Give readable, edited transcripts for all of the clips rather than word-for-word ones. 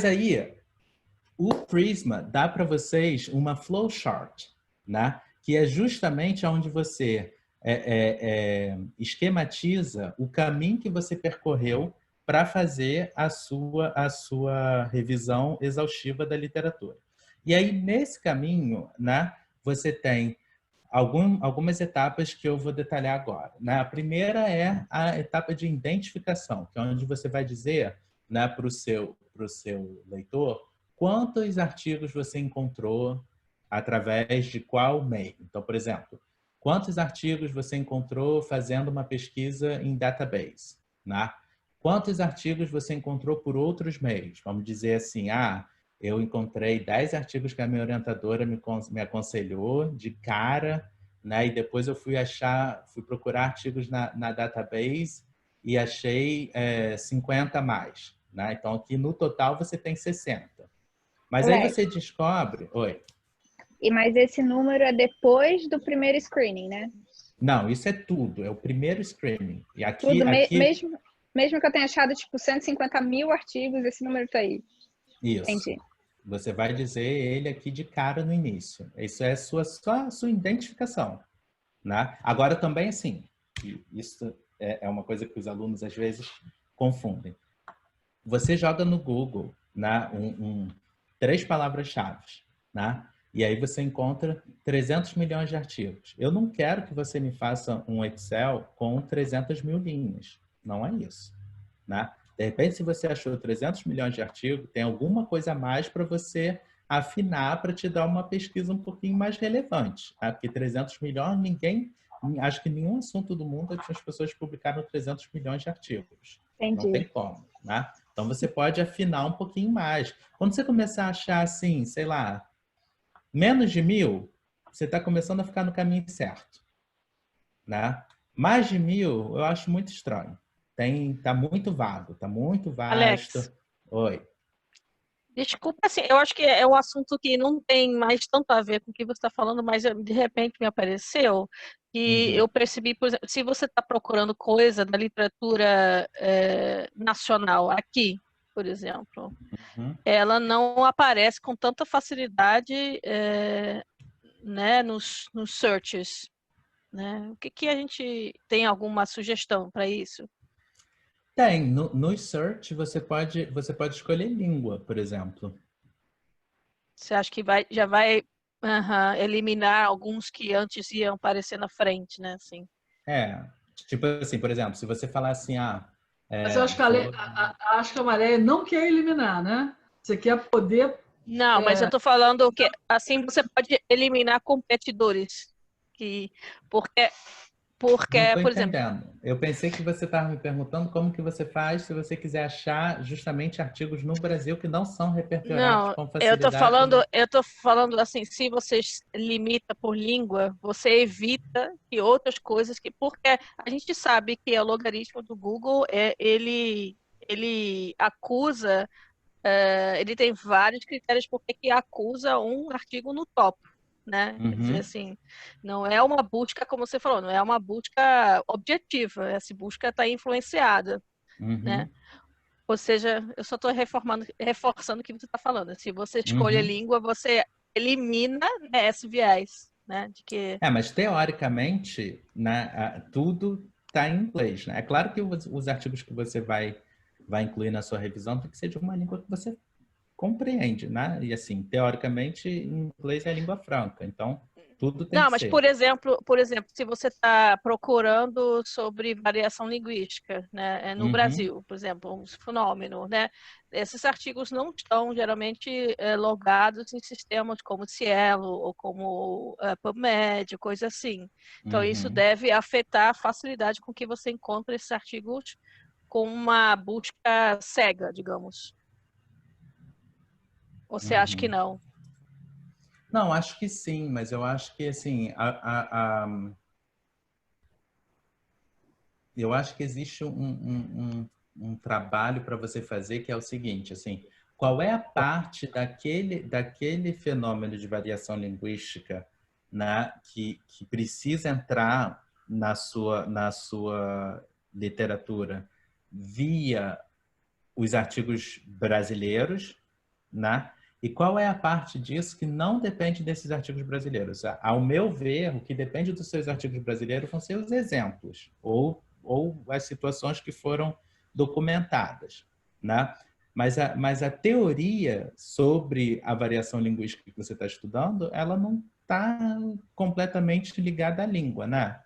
Mas aí, o Prisma dá para vocês uma flowchart, né? Que é justamente onde você esquematiza o caminho que você percorreu para fazer a sua revisão exaustiva da literatura. E aí, nesse caminho, né, você tem algumas etapas que eu vou detalhar agora. Né? A primeira é a etapa de identificação, que é onde você vai dizer, né, para o seu leitor quantos artigos você encontrou através de qual meio. Então, por exemplo, quantos artigos você encontrou fazendo uma pesquisa em database, né? Quantos artigos você encontrou por outros meios? Vamos dizer assim, eu encontrei 10 artigos que a minha orientadora me aconselhou de cara, né? E depois eu fui procurar artigos na database e achei 50 a mais, né? Então, aqui no total você tem 60. Mas aí Alex, você descobre... Oi. mas esse número é depois do primeiro screening, né? Não, isso é tudo. É o primeiro screening. E Tudo, aqui mesmo que eu tenha achado, tipo, 150 mil artigos, esse número tá aí. isso. Entendi. Você vai dizer ele aqui de cara no início. Isso é só a sua identificação, né? Agora também, assim, isso é uma coisa que os alunos às vezes confundem. Você joga no Google, né, 3 palavras-chave, né? E aí você encontra 300 milhões de artigos. Eu não quero que você me faça um Excel com 300 mil linhas. Não é isso, né? De repente, se você achou 300 milhões de artigos, tem alguma coisa a mais para você afinar para te dar uma pesquisa um pouquinho mais relevante. Tá? Porque 300 milhões, acho que nenhum assunto do mundo as pessoas publicaram 300 milhões de artigos. Não tem Entendi. como, né? Então, você pode afinar um pouquinho mais. Quando você começar a achar, assim, sei lá, menos de 1.000, você está começando a ficar no caminho certo, né? Mais de 1.000, eu acho muito estranho. Tá muito vago, tá muito vasto. Alex, Oi. desculpa, assim, eu acho que é um assunto que não tem mais tanto a ver com o que você está falando, mas de repente me apareceu e Uhum. eu percebi, por exemplo, se você está procurando coisa da literatura nacional aqui, por exemplo, Uhum. ela não aparece com tanta facilidade, né, nos searches, né? O que a gente tem alguma sugestão para isso? Tem. No search, você pode escolher língua, por exemplo. Você acha que já vai eliminar alguns que antes iam aparecer na frente, né? Assim. Tipo assim, por exemplo, se você falar assim, Mas eu acho que vou... acho que a Maré não quer eliminar, né? Você quer poder. Não, mas eu estou falando que assim você pode eliminar competidores. Que, porque, Não estou por exemplo, entendendo. Eu pensei que você estava me perguntando como que você faz se você quiser achar justamente artigos no Brasil que não são repertoriados não, com facilidade. eu tô falando assim, se você limita por língua, você evita que outras coisas que, porque a gente sabe que o logaritmo do Google ele acusa, ele tem vários critérios porque que acusa um artigo no top, né? Quer dizer Uhum, assim, não é uma busca, como você falou, não é uma busca objetiva, essa busca está influenciada, né? uhum, Ou seja, eu só estou reforçando o que você está falando. Se você escolhe a uhum. língua, você elimina, né, esse viés, né? De que Mas teoricamente, né, tudo está em inglês, né? É claro que os artigos que você vai incluir na sua revisão tem que ser de uma língua que você compreende, né? E assim, teoricamente, inglês é a língua franca, então tudo tem não, que mas ser. por exemplo, se você está procurando sobre variação linguística, né, no Uhum, Brasil, por exemplo, um fenômeno, né, esses artigos não estão geralmente logados em sistemas como Cielo ou como PubMed, coisa assim. Então isso uhum, deve afetar a facilidade com que você encontra esses artigos com uma busca cega, digamos. Ou você acha que uhum. não? Não, acho que sim, mas eu acho que assim, eu acho que existe um trabalho para você fazer que é o seguinte, assim, qual é a parte daquele fenômeno de variação linguística, né, que precisa entrar na sua literatura via os artigos brasileiros né? E qual é a parte disso que não depende desses artigos brasileiros? Ao meu ver, o que depende dos seus artigos brasileiros vão ser os exemplos ou as situações que foram documentadas, né? Mas a teoria sobre a variação linguística que você está estudando, ela não está completamente ligada à língua, né?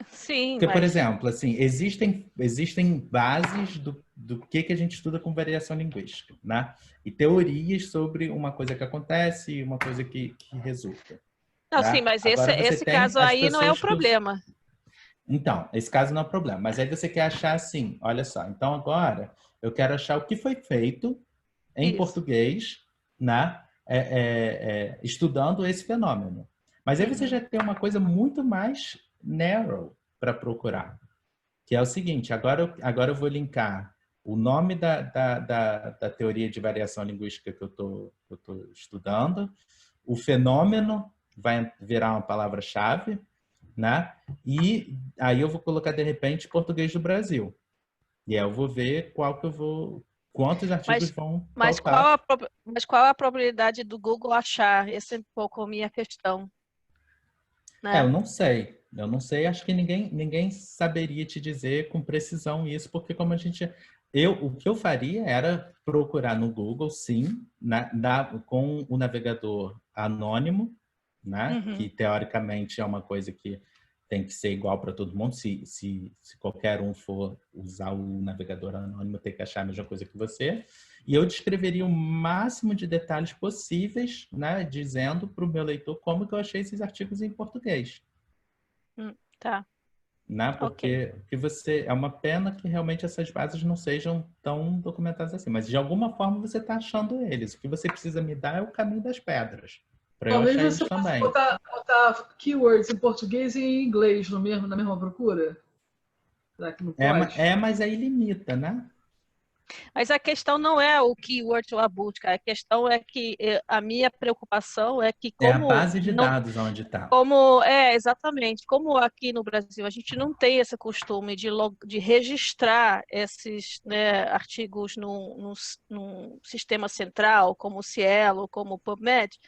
Sim, Porque, por mas exemplo, assim, existem bases do que a gente estuda com variação linguística, né? E teorias sobre uma coisa que acontece e uma coisa que resulta, não, sim, né? mas Agora você esse tem caso as aí não é o pessoas que... problema. Então, esse caso não é o problema. Mas aí você quer achar assim, olha só, então agora eu quero achar o que foi feito em Isso. português, né? Estudando esse fenômeno. Mas aí você já tem uma coisa muito mais narrow para procurar, que é o seguinte, agora eu vou linkar o nome da teoria de variação linguística que eu tô estudando, o fenômeno vai virar uma palavra-chave, né? E aí eu vou colocar, de repente, português do Brasil. E aí eu vou ver quantos artigos vão faltar. Mas qual a probabilidade do Google achar? Essa é um pouco a minha questão, Eu né? não sei. Eu não sei, acho que ninguém saberia te dizer com precisão isso, porque como a gente... o que eu faria era procurar no Google, sim, com o navegador anônimo, né? Que teoricamente é uma coisa que tem que ser igual para todo mundo. Se qualquer um for usar o navegador anônimo, tem que achar a mesma coisa que você. E eu descreveria o máximo de detalhes possíveis, né? Dizendo para o meu leitor como que eu achei esses artigos em português. Tá, Né? ok. Porque é uma pena que realmente essas bases não sejam tão documentadas assim. Mas de alguma forma você está achando eles. O que você precisa me dar é o caminho das pedras. Para eu Talvez achar eles você possa também. botar keywords em português e em inglês na mesma procura. Será que não pode? Mas aí limita, né? Mas a questão não é o keyword ou a busca, a questão é que a minha preocupação é que É a como base de não, dados onde está. exatamente, como aqui no Brasil a gente não tem esse costume de registrar esses, né, artigos num sistema central, como o Cielo, como o PubMed,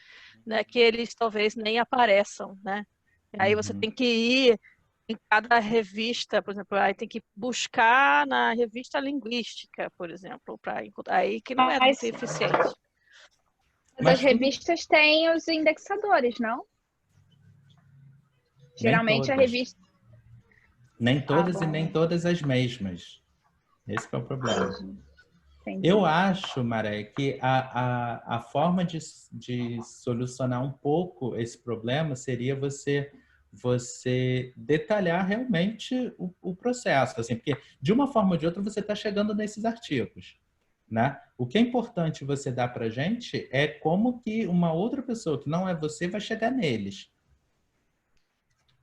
né, que eles talvez nem apareçam, né? Aí você tem que ir em cada revista, por exemplo, aí tem que buscar na revista linguística, por exemplo, para encontrar aí que não é muito Mas, eficiente. mas as Mas tudo, revistas têm os indexadores, não? nem Geralmente a todas. revista. Nem Ah, todas e nem bom, todas as mesmas. Esse que é o problema. Eu entendi. acho, Maré, que a forma de solucionar um pouco esse problema seria você detalhar realmente o processo, assim, porque de uma forma ou de outra você está chegando nesses artigos, né? O que é importante você dar para a gente é como que uma outra pessoa que não é você vai chegar neles,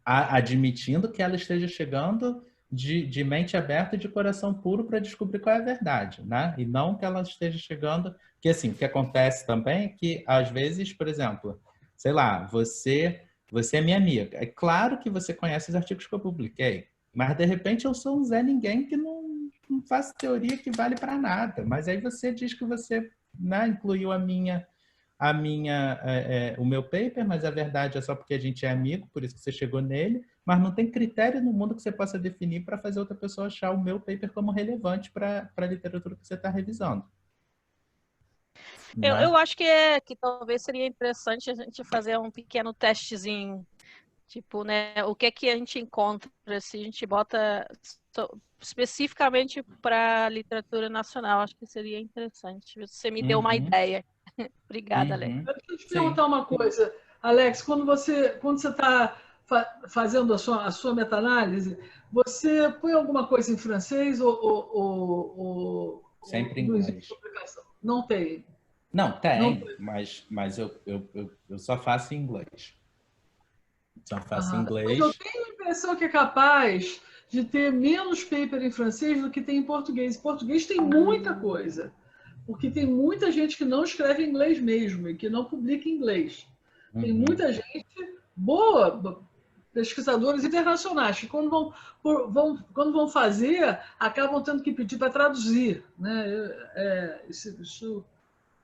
admitindo que ela esteja chegando de mente aberta e de coração puro para descobrir qual é a verdade, né? E não que ela esteja chegando... Porque, assim, o que acontece também é que, às vezes, por exemplo, sei lá, você é minha amiga. É claro que você conhece os artigos que eu publiquei, mas, de repente, eu sou um Zé Ninguém que não faço teoria que vale para nada. Mas aí você diz que você, né, incluiu o meu paper, mas a verdade é só porque a gente é amigo, por isso que você chegou nele, mas não tem critério no mundo que você possa definir para fazer outra pessoa achar o meu paper como relevante para a literatura que você está revisando. Eu Né? acho que talvez seria interessante a gente fazer um pequeno testezinho, tipo, né, o que é que a gente encontra se a gente bota especificamente para literatura nacional, acho que seria interessante. Você me deu uma ideia. Obrigada, Alex. Deixa eu te Sim. perguntar uma coisa, Alex. Quando você está fazendo a sua meta-análise, você põe alguma coisa em francês ou Sempre em nos inglês. publicação? Não tem. Não, Não tem, tem. mas eu só faço em inglês. Só faço em Mas eu inglês. tenho a impressão que é capaz de ter menos paper em francês do que tem em português. Em português tem muita coisa, porque tem muita gente que não escreve inglês mesmo e que não publica em inglês. Tem Uhum. muita gente boa, pesquisadores internacionais, que quando vão fazer, acabam tendo que pedir para traduzir, né? Isso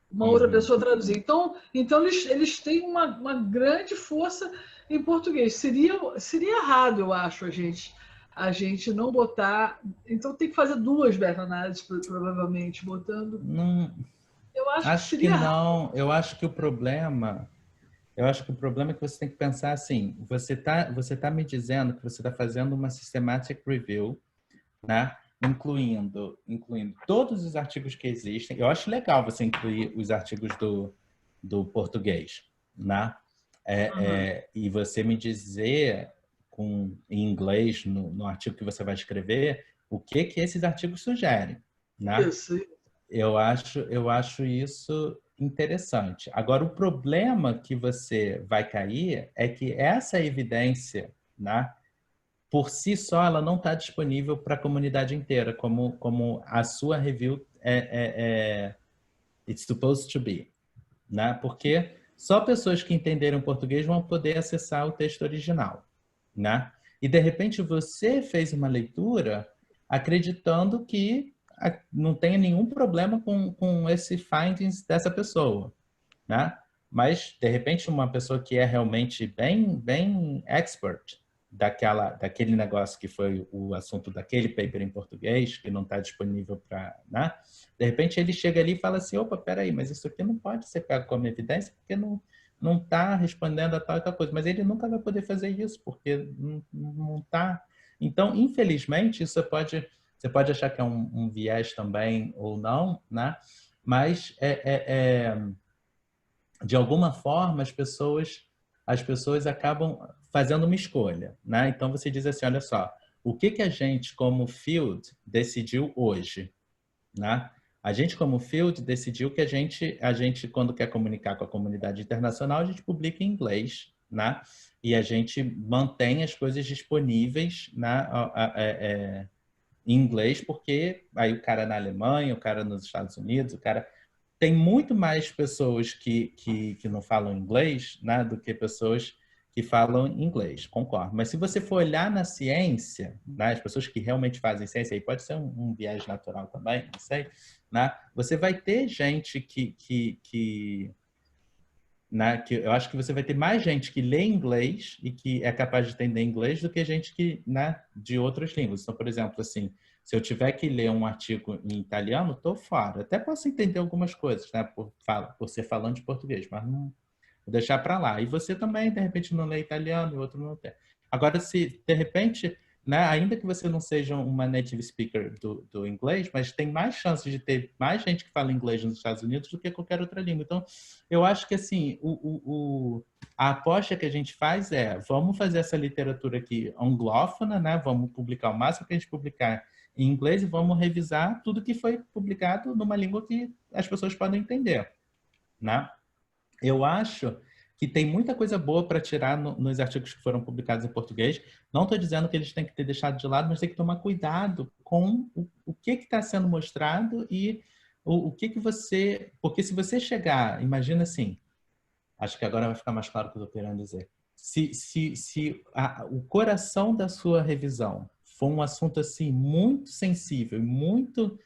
uma outra pessoa traduzir. Então eles têm uma grande força em português. Seria errado, eu acho, a gente não botar. Então tem que fazer duas meta-análises, provavelmente, botando. Não, Eu acho acho que seria que errado. não. Eu acho que o problema é que você tem que pensar assim, você tá me dizendo que você está fazendo uma systematic review, né? Incluindo todos os artigos que existem. Eu acho legal você incluir os artigos do português, né? E você me dizer em inglês, no artigo que você vai escrever, o que esses artigos sugerem, né? Isso. Eu acho isso interessante. Agora, o problema que você vai cair é que essa evidência, né, por si só, ela não está disponível para a comunidade inteira, como a sua review it's supposed to be, né? Porque só pessoas que entenderam português vão poder acessar o texto original, né? E, de repente, você fez uma leitura acreditando que não tem nenhum problema com esse findings dessa pessoa, né? Mas, de repente, uma pessoa que é realmente bem expert daquele negócio que foi o assunto daquele paper em português, que não está disponível para... Né? De repente, ele chega ali e fala assim, opa, peraí, mas isso aqui não pode ser pego como evidência, porque não está respondendo a tal e tal coisa. Mas ele nunca vai poder fazer isso, porque não está... Então, infelizmente, isso você pode achar que é um viés também ou não, né? Mas de alguma forma as pessoas acabam fazendo uma escolha, né? Então você diz assim, olha só, o que a gente como field decidiu hoje, né? A gente como field decidiu que a gente quando quer comunicar com a comunidade internacional, a gente publica em inglês, né? E a gente mantém as coisas disponíveis, né? Em inglês, porque aí o cara na Alemanha, o cara nos Estados Unidos, o cara... Tem muito mais pessoas que não falam inglês, né, do que pessoas que falam inglês, concordo. Mas se você for olhar na ciência, né, as pessoas que realmente fazem ciência, aí pode ser um viés natural também, não sei, né, você vai ter gente né, que eu acho que você vai ter mais gente que lê inglês e que é capaz de entender inglês do que gente que, né, de outras línguas. Então, por exemplo, assim, se eu tiver que ler um artigo em italiano, estou fora. Até posso entender algumas coisas, né, por ser falante de português, mas não vou deixar para lá. E você também, de repente, não lê italiano e o outro não tem. Agora, se de repente, né, ainda que você não seja uma native speaker do inglês, mas tem mais chances de ter mais gente que fala inglês nos Estados Unidos do que qualquer outra língua. Então, eu acho que assim, a aposta que a gente faz vamos fazer essa literatura aqui anglófona, né? Vamos publicar o máximo que a gente publicar em inglês e vamos revisar tudo que foi publicado numa língua que as pessoas podem entender, né? Eu acho que tem muita coisa boa para tirar nos artigos que foram publicados em português. Não estou dizendo que eles têm que ter deixado de lado, mas tem que tomar cuidado com o que está sendo mostrado e o que você... Porque se você chegar... Imagina assim, acho que agora vai ficar mais claro o que eu estou querendo dizer. Se o coração da sua revisão for um assunto assim muito sensível, muito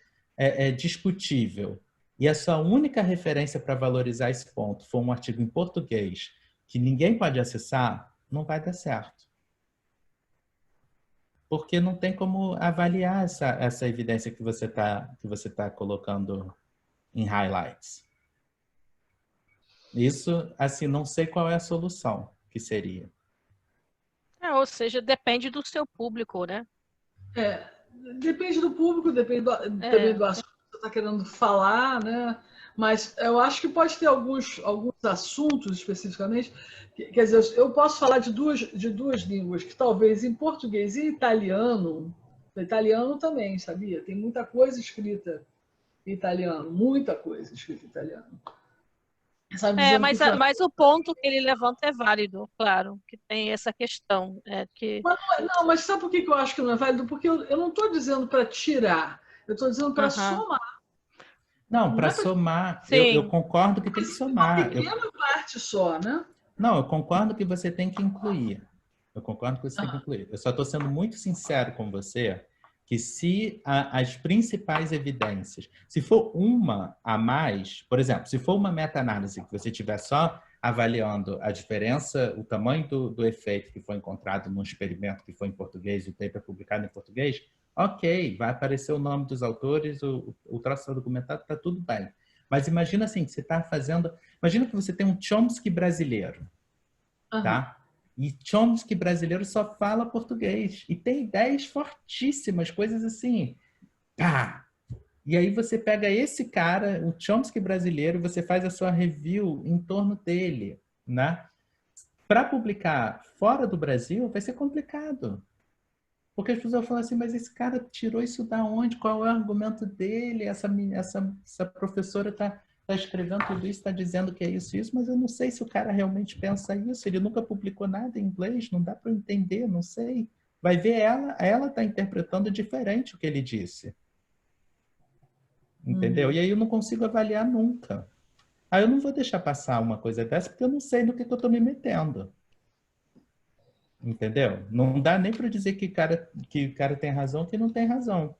discutível, e a sua única referência para valorizar esse ponto for um artigo em português que ninguém pode acessar, não vai dar certo. Porque não tem como avaliar essa evidência que você tá colocando em highlights. Isso, assim, não sei qual é a solução que seria. Ou seja, depende do seu público, né? Depende do público, depende também do assunto que você está querendo falar, né? Mas eu acho que pode ter alguns assuntos especificamente. Quer dizer, eu posso falar de duas línguas, que talvez em português e italiano também, sabia? Tem muita coisa escrita em italiano, muita coisa escrita em italiano. Mas o ponto que ele levanta é válido, claro, que tem essa questão. Mas sabe por que eu acho que não é válido? Porque eu não estou dizendo para tirar, eu estou dizendo para somar. Não, para somar, eu concordo que tem que somar. Uma pequena parte só, né? Não, eu concordo que você tem que incluir. Eu concordo que você tem que incluir. Eu só estou sendo muito sincero com você que se as principais evidências, se for uma a mais, por exemplo, se for uma meta-análise que você estiver só avaliando a diferença, o tamanho do efeito que foi encontrado num experimento que foi em português, o paper publicado em português, ok, vai aparecer o nome dos autores, o troço está documentado, está tudo bem. Mas imagina assim, que você está fazendo... Imagina que você tem um Chomsky brasileiro, tá? E Chomsky brasileiro só fala português. E tem ideias fortíssimas, coisas assim. Pá! E aí você pega esse cara, o Chomsky brasileiro, você faz a sua review em torno dele, né? Para publicar fora do Brasil vai ser complicado. Porque as pessoas falam assim, mas esse cara tirou isso da onde? Qual é o argumento dele? Essa professora está escrevendo tudo isso, está dizendo que é isso, mas eu não sei se o cara realmente pensa isso. Ele nunca publicou nada em inglês, não dá para entender, não sei. Vai ver ela está interpretando diferente o que ele disse. Entendeu? E aí eu não consigo avaliar nunca. Aí eu não vou deixar passar uma coisa dessa porque eu não sei no que eu estou me metendo. Entendeu? Não dá nem para dizer que o cara tem razão, que não tem razão.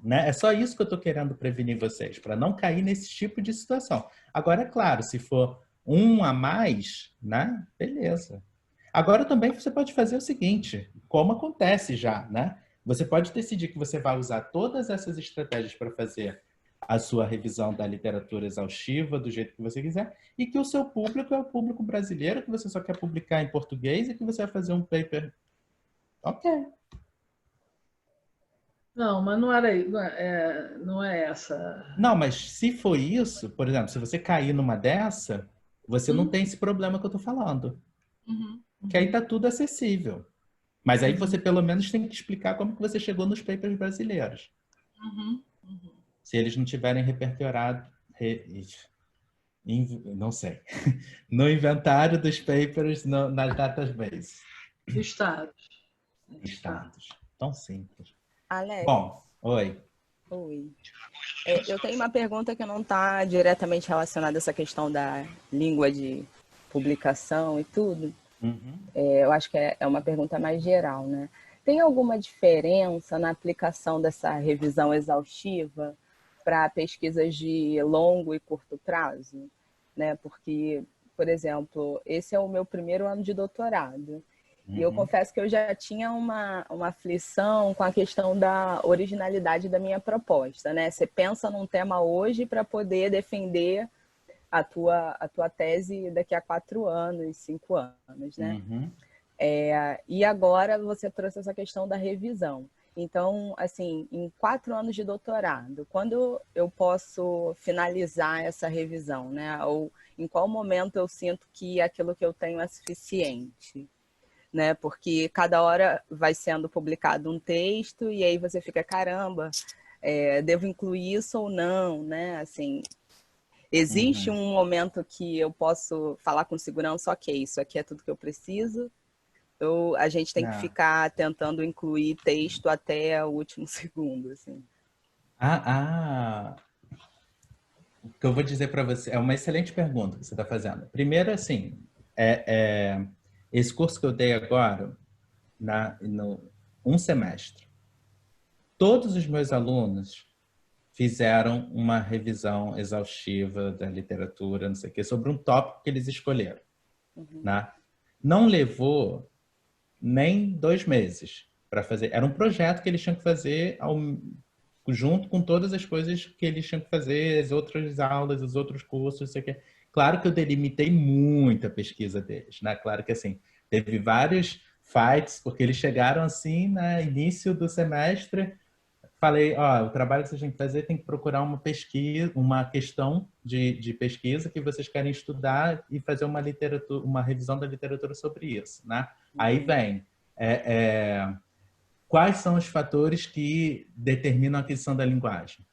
Né? É só isso que eu estou querendo prevenir vocês, para não cair nesse tipo de situação. Agora, é claro, se for um a mais, né? Beleza. Agora também você pode fazer o seguinte, como acontece já, né? Você pode decidir que você vai usar todas essas estratégias para fazer a sua revisão da literatura exaustiva, do jeito que você quiser, e que o seu público é o público brasileiro, que você só quer publicar em português e que você vai fazer um paper. Ok. Não, mas não é essa. Não, mas se for isso, por exemplo, se você cair numa dessa, você não tem esse problema que eu estou falando. Que aí está tudo acessível. Mas aí você pelo menos tem que explicar como que você chegou nos papers brasileiros. Se eles não tiverem repertoriado, não sei, no inventário dos papers nas databases. Estados. Tão simples. Alex. Bom, oi. Oi. Eu tenho uma pergunta que não está diretamente relacionada a essa questão da língua de publicação e tudo. Eu acho que é uma pergunta mais geral, né? Tem alguma diferença na aplicação dessa revisão exaustiva para pesquisas de longo e curto prazo? Né? Porque, por exemplo, esse é o meu primeiro ano de doutorado. E eu confesso que eu já tinha uma aflição com a questão da originalidade da minha proposta, né? Você pensa num tema hoje para poder defender a tua tese daqui a 4 anos, 5 anos, né? E agora você trouxe essa questão da revisão. Então, assim, em 4 anos de doutorado, quando eu posso finalizar essa revisão, né? Ou em qual momento eu sinto que aquilo que eu tenho é suficiente? Né? Porque cada hora vai sendo publicado um texto e aí você fica, caramba, devo incluir isso ou não, né? Assim, existe um momento que eu posso falar com segurança, ok, isso aqui é tudo que eu preciso, ou a gente tem que ficar tentando incluir texto até o último segundo, assim. O que eu vou dizer para você é uma excelente pergunta que você está fazendo. Primeiro, assim, esse curso que eu dei agora, um semestre, todos os meus alunos fizeram uma revisão exaustiva da literatura, não sei o quê, sobre um tópico que eles escolheram. Né? Não levou nem 2 meses para fazer. Era um projeto que eles tinham que fazer junto com todas as coisas que eles tinham que fazer, as outras aulas, os outros cursos, não sei o quê. Claro que eu delimitei muita pesquisa deles, né? Claro que, assim, teve vários fights, porque eles chegaram, assim, no início do semestre, falei, ó, o trabalho que vocês têm que fazer tem que procurar uma pesquisa, uma questão de pesquisa que vocês querem estudar e fazer uma revisão da literatura sobre isso, né? Aí vem, quais são os fatores que determinam a aquisição da linguagem?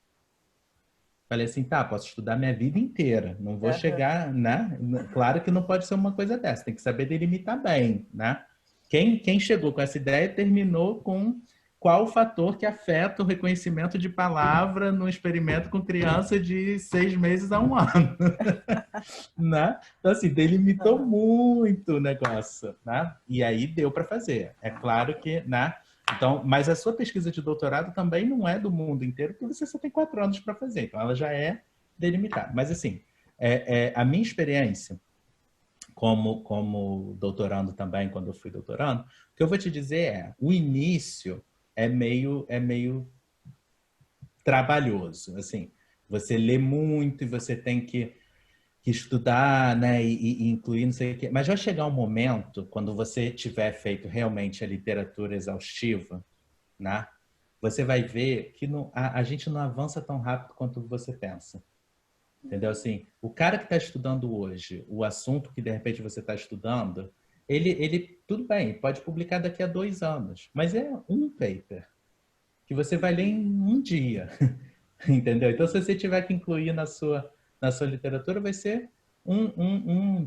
Falei assim, tá, posso estudar minha vida inteira, não vou chegar, né? Claro que não pode ser uma coisa dessa, tem que saber delimitar bem, né? Quem chegou com essa ideia terminou com qual o fator que afeta o reconhecimento de palavra no experimento com criança de 6 meses a 1 ano. Né? Então, assim, delimitou muito o negócio. Né? E aí deu para fazer. É claro que... Né? Então, mas a sua pesquisa de doutorado também não é do mundo inteiro, porque você só tem 4 anos para fazer. Então, ela já é delimitada. Mas, assim, a minha experiência como doutorando também, quando eu fui doutorando, o que eu vou te dizer o início é meio trabalhoso. Assim, você lê muito e você tem que estudar, né, e incluir não sei o quê. Mas vai chegar um momento, quando você tiver feito realmente a literatura exaustiva, né, você vai ver que a gente não avança tão rápido quanto você pensa. Entendeu? Assim, o cara que está estudando hoje, o assunto que de repente você está estudando, ele, tudo bem, pode publicar daqui a 2 anos, mas é um paper que você vai ler em um dia. Entendeu? Então, se você tiver que incluir na sua literatura, vai ser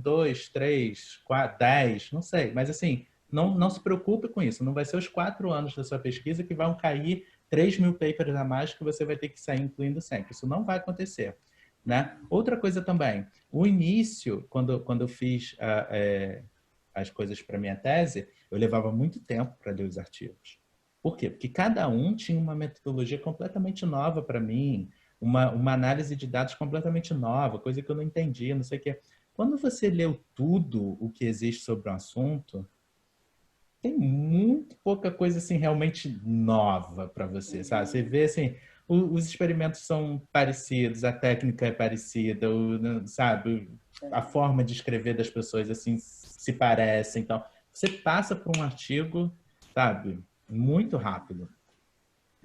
2, 3, 4, 10, não sei. Mas, assim, não se preocupe com isso. Não vai ser os 4 anos da sua pesquisa que vão cair 3.000 papers a mais que você vai ter que sair incluindo sempre. Isso não vai acontecer. Né? Outra coisa também, o início, quando eu fiz as coisas para minha tese, eu levava muito tempo para ler os artigos. Por quê? Porque cada um tinha uma metodologia completamente nova para mim, uma análise de dados completamente nova, coisa que eu não entendia, não sei o quê. Quando você leu tudo o que existe sobre um assunto, tem muito pouca coisa assim realmente nova para você, sabe? Você vê assim, os experimentos são parecidos, a técnica é parecida, sabe? A forma de escrever das pessoas assim se parece. Então, você passa por um artigo, sabe? Muito rápido.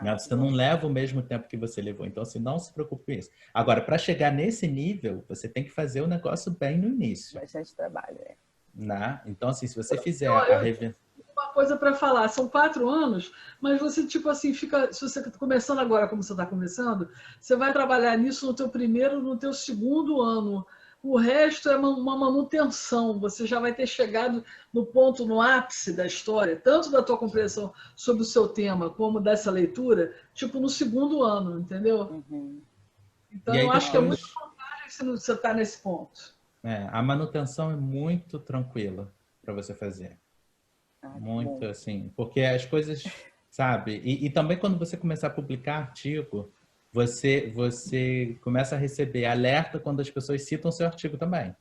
Né? Você não leva o mesmo tempo que você levou. Então, assim, não se preocupe com isso. Agora, para chegar nesse nível, você tem que fazer o negócio bem no início. Bastante trabalho, Né? Então, assim, se você fizer a revisão... Uma coisa para falar, são 4 anos, mas você, tipo assim, fica... Se você está começando agora, como você está começando, você vai trabalhar nisso no teu primeiro, no teu segundo ano. O resto é uma manutenção. Você já vai ter chegado no ponto, no ápice da história, tanto da tua compreensão sobre o seu tema, como dessa leitura, tipo no segundo ano, entendeu? Então, eu acho que é muito vantagem se você está nesse ponto. A manutenção é muito tranquila para você fazer. Muito, assim, porque as coisas, sabe? E também quando você começar a publicar artigo, você começa a receber alerta quando as pessoas citam seu artigo também.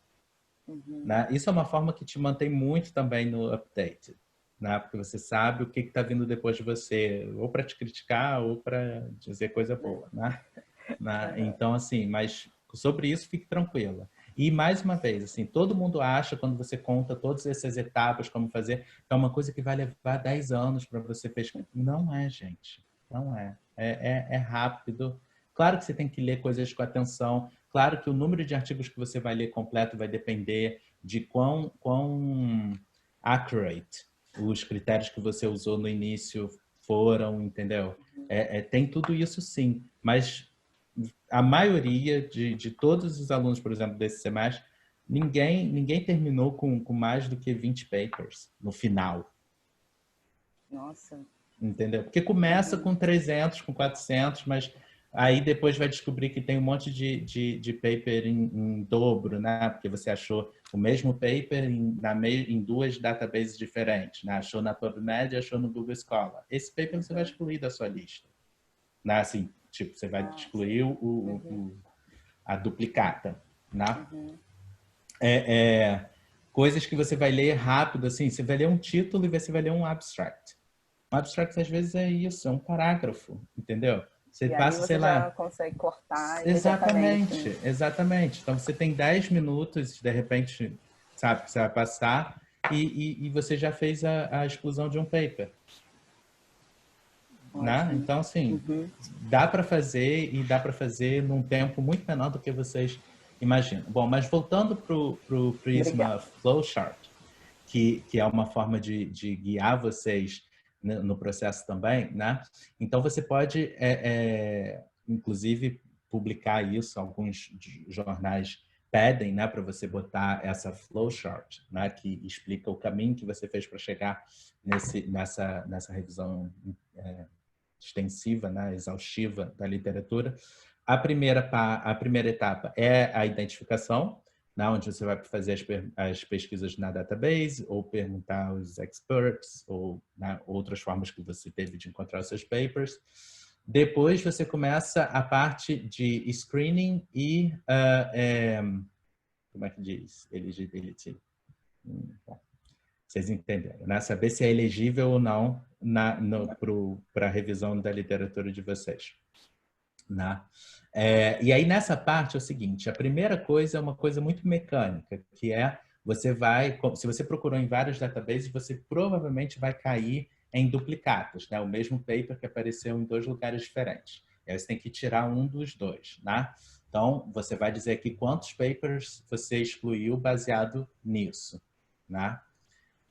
Né? Isso é uma forma que te mantém muito também no update, né? Porque você sabe o que está vindo depois de você, ou para te criticar ou para dizer coisa boa, né? Então, assim, mas sobre isso, fique tranquila. E, mais uma vez, assim, todo mundo acha, quando você conta todas essas etapas, como fazer, é uma coisa que vai levar 10 anos para você pesquisar. Não é, gente. Não é. É rápido. Claro que você tem que ler coisas com atenção. Claro que o número de artigos que você vai ler completo vai depender de quão accurate os critérios que você usou no início foram, entendeu? Tem tudo isso, sim. Mas a maioria de todos os alunos, por exemplo, desse semestre, ninguém terminou com mais do que 20 papers no final. Nossa. Entendeu? Porque começa com 300, com 400, mas aí depois vai descobrir que tem um monte de paper em dobro, né? Porque você achou o mesmo paper em 2 databases diferentes, né? Achou na PubMed e achou no Google Scholar. Esse paper você vai excluir da sua lista. Né? Assim, tipo, você vai excluir a duplicata, né? Coisas que você vai ler rápido, assim, você vai ler um título e você vai ler um abstract. Um abstract, às vezes, é isso, é um parágrafo, entendeu? Você passa, sei lá... já consegue cortar. Exatamente. Então, você tem 10 minutos, de repente, sabe, que você vai passar e você já fez a exclusão de um paper. Né? Então, assim, dá para fazer e dá para fazer num tempo muito menor do que vocês imaginam. Bom, mas voltando para o Prisma Flowchart, que é uma forma de guiar vocês no processo também, né? Então, você pode, inclusive, publicar isso. Alguns jornais pedem, né, para você botar essa flowchart, né, que explica o caminho que você fez para chegar nessa revisão extensiva, né, exaustiva da literatura. A primeira etapa é a identificação, né, onde você vai fazer as pesquisas na database, ou perguntar aos experts, ou outras formas que você teve de encontrar os seus papers. Depois você começa a parte de screening e, como é que diz? Eligibility. Bom, vocês entenderam, né? Saber se é elegível ou não para a revisão da literatura de vocês. Né? E aí nessa parte é o seguinte, a primeira coisa é uma coisa muito mecânica, que é se você procurou em vários databases, você provavelmente vai cair em duplicados, né? O mesmo paper que apareceu em 2 lugares diferentes. E aí você tem que tirar um dos 2, né? Então, você vai dizer aqui quantos papers você excluiu baseado nisso, né?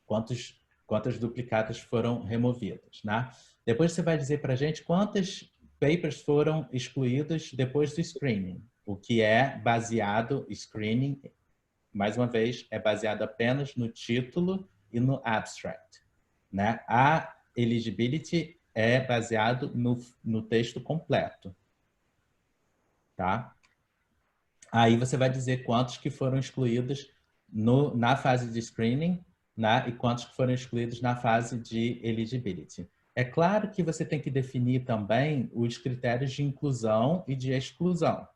Quantas duplicadas foram removidas, né? Depois você vai dizer para a gente quantas papers foram excluídos depois do screening, o que é baseado, screening, mais uma vez, é baseado apenas no título e no abstract, né? A eligibility é baseado no texto completo, tá? Aí você vai dizer quantos que foram excluídos na fase de screening, né? E quantos que foram excluídos na fase de eligibility. É claro que você tem que definir também os critérios de inclusão e de exclusão,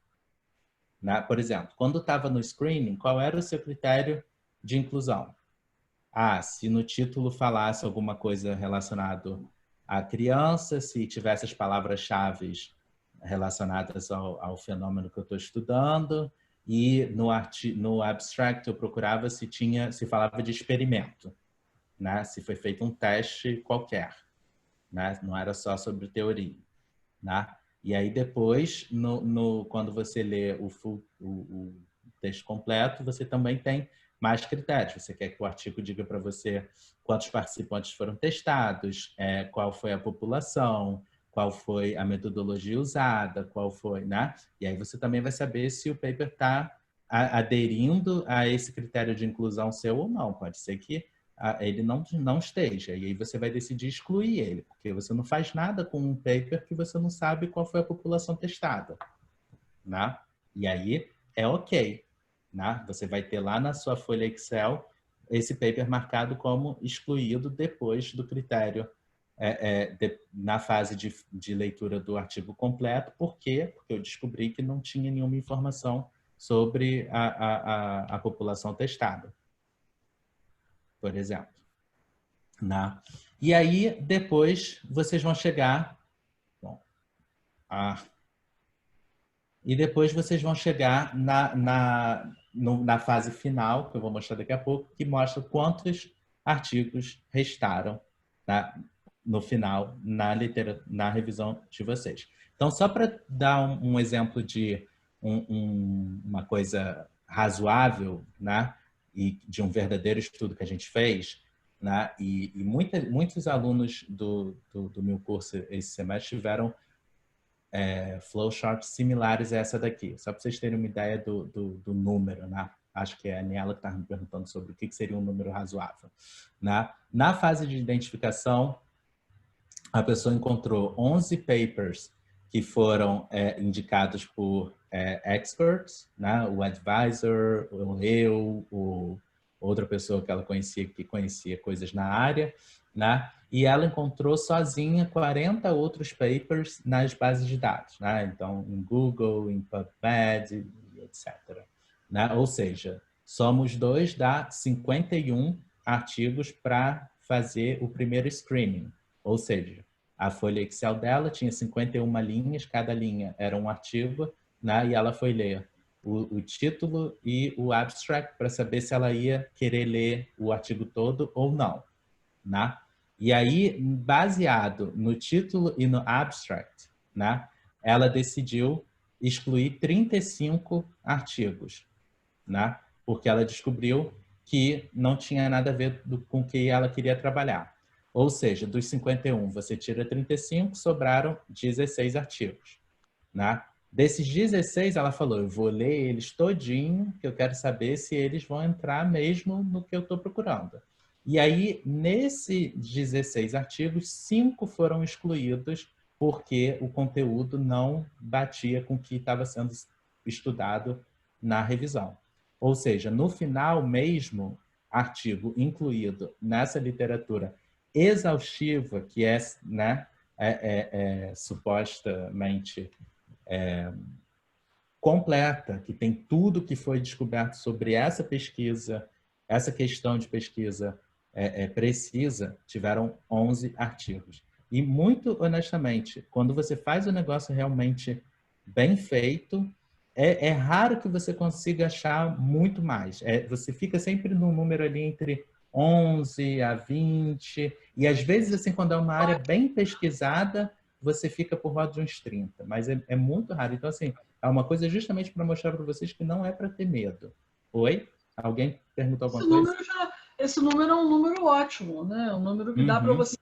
né? Por exemplo, quando estava no screening, qual era o seu critério de inclusão? Se no título falasse alguma coisa relacionada à criança, se tivesse as palavras-chave relacionadas ao fenômeno que eu estou estudando, e no abstract eu procurava se falava de experimento, né? Se foi feito um teste qualquer, né? Não era só sobre teoria, né? E aí depois, quando você lê o texto completo, você também tem mais critérios. Você quer que o artigo diga para você quantos participantes foram testados, qual foi a população, qual foi a metodologia usada, qual foi, né? E aí você também vai saber se o paper está aderindo a esse critério de inclusão seu ou não. Pode ser que ele não esteja. E aí você vai decidir excluir ele, porque você não faz nada com um paper que você não sabe qual foi a população testada, né? E aí é ok, né? Você vai ter lá na sua folha Excel esse paper marcado como excluído depois do critério na fase de leitura do artigo completo. Por quê? Porque eu descobri que não tinha nenhuma informação sobre a população testada, por exemplo. Né? E aí, depois, vocês vão chegar... Bom, e depois vocês vão chegar na fase final, que eu vou mostrar daqui a pouco, que mostra quantos artigos restaram, tá? No final, na revisão de vocês. Então, só para dar um exemplo de uma coisa razoável, né? E de um verdadeiro estudo que a gente fez, né? E muitos alunos do meu curso esse semestre tiveram flowcharts similares a essa daqui, só para vocês terem uma ideia do número, né? Acho que é a Aniela que estava me perguntando sobre o que seria um número razoável. Né? Na fase de identificação, a pessoa encontrou 11 papers que foram indicados por experts, né? O advisor, outra pessoa que ela conhecia, que conhecia coisas na área, né? E ela encontrou sozinha 40 outros papers nas bases de dados, né? Então, em Google, em PubMed, etc. Né? Ou seja, somos 2 dá 51 artigos para fazer o primeiro screening. Ou seja, a folha Excel dela tinha 51 linhas, cada linha era um artigo, né? E ela foi ler o título e o abstract para saber se ela ia querer ler o artigo todo ou não, né? E aí, baseado no título e no abstract, né, ela decidiu excluir 35 artigos, né, porque ela descobriu que não tinha nada a ver com o que ela queria trabalhar. Ou seja, dos 51, você tira 35, sobraram 16 artigos. Né? Desses 16, ela falou, eu vou ler eles todinho, que eu quero saber se eles vão entrar mesmo no que eu estou procurando. E aí, nesses 16 artigos, 5 foram excluídos porque o conteúdo não batia com o que estava sendo estudado na revisão. Ou seja, no final mesmo, artigo incluído nessa literatura exaustiva, que é, né, supostamente completa, que tem tudo que foi descoberto sobre essa pesquisa, essa questão de pesquisa precisa, tiveram 11 artigos. E, muito honestamente, quando você faz o negócio realmente bem feito, é raro que você consiga achar muito mais. Você fica sempre num número ali entre 11 a 20, e às vezes, assim, quando é uma área bem pesquisada, você fica por volta de uns 30, mas é muito raro. Então, assim, é uma coisa justamente para mostrar para vocês que não é para ter medo. Oi? Alguém perguntou alguma coisa? Esse número é um número ótimo, né? É um número que dá para você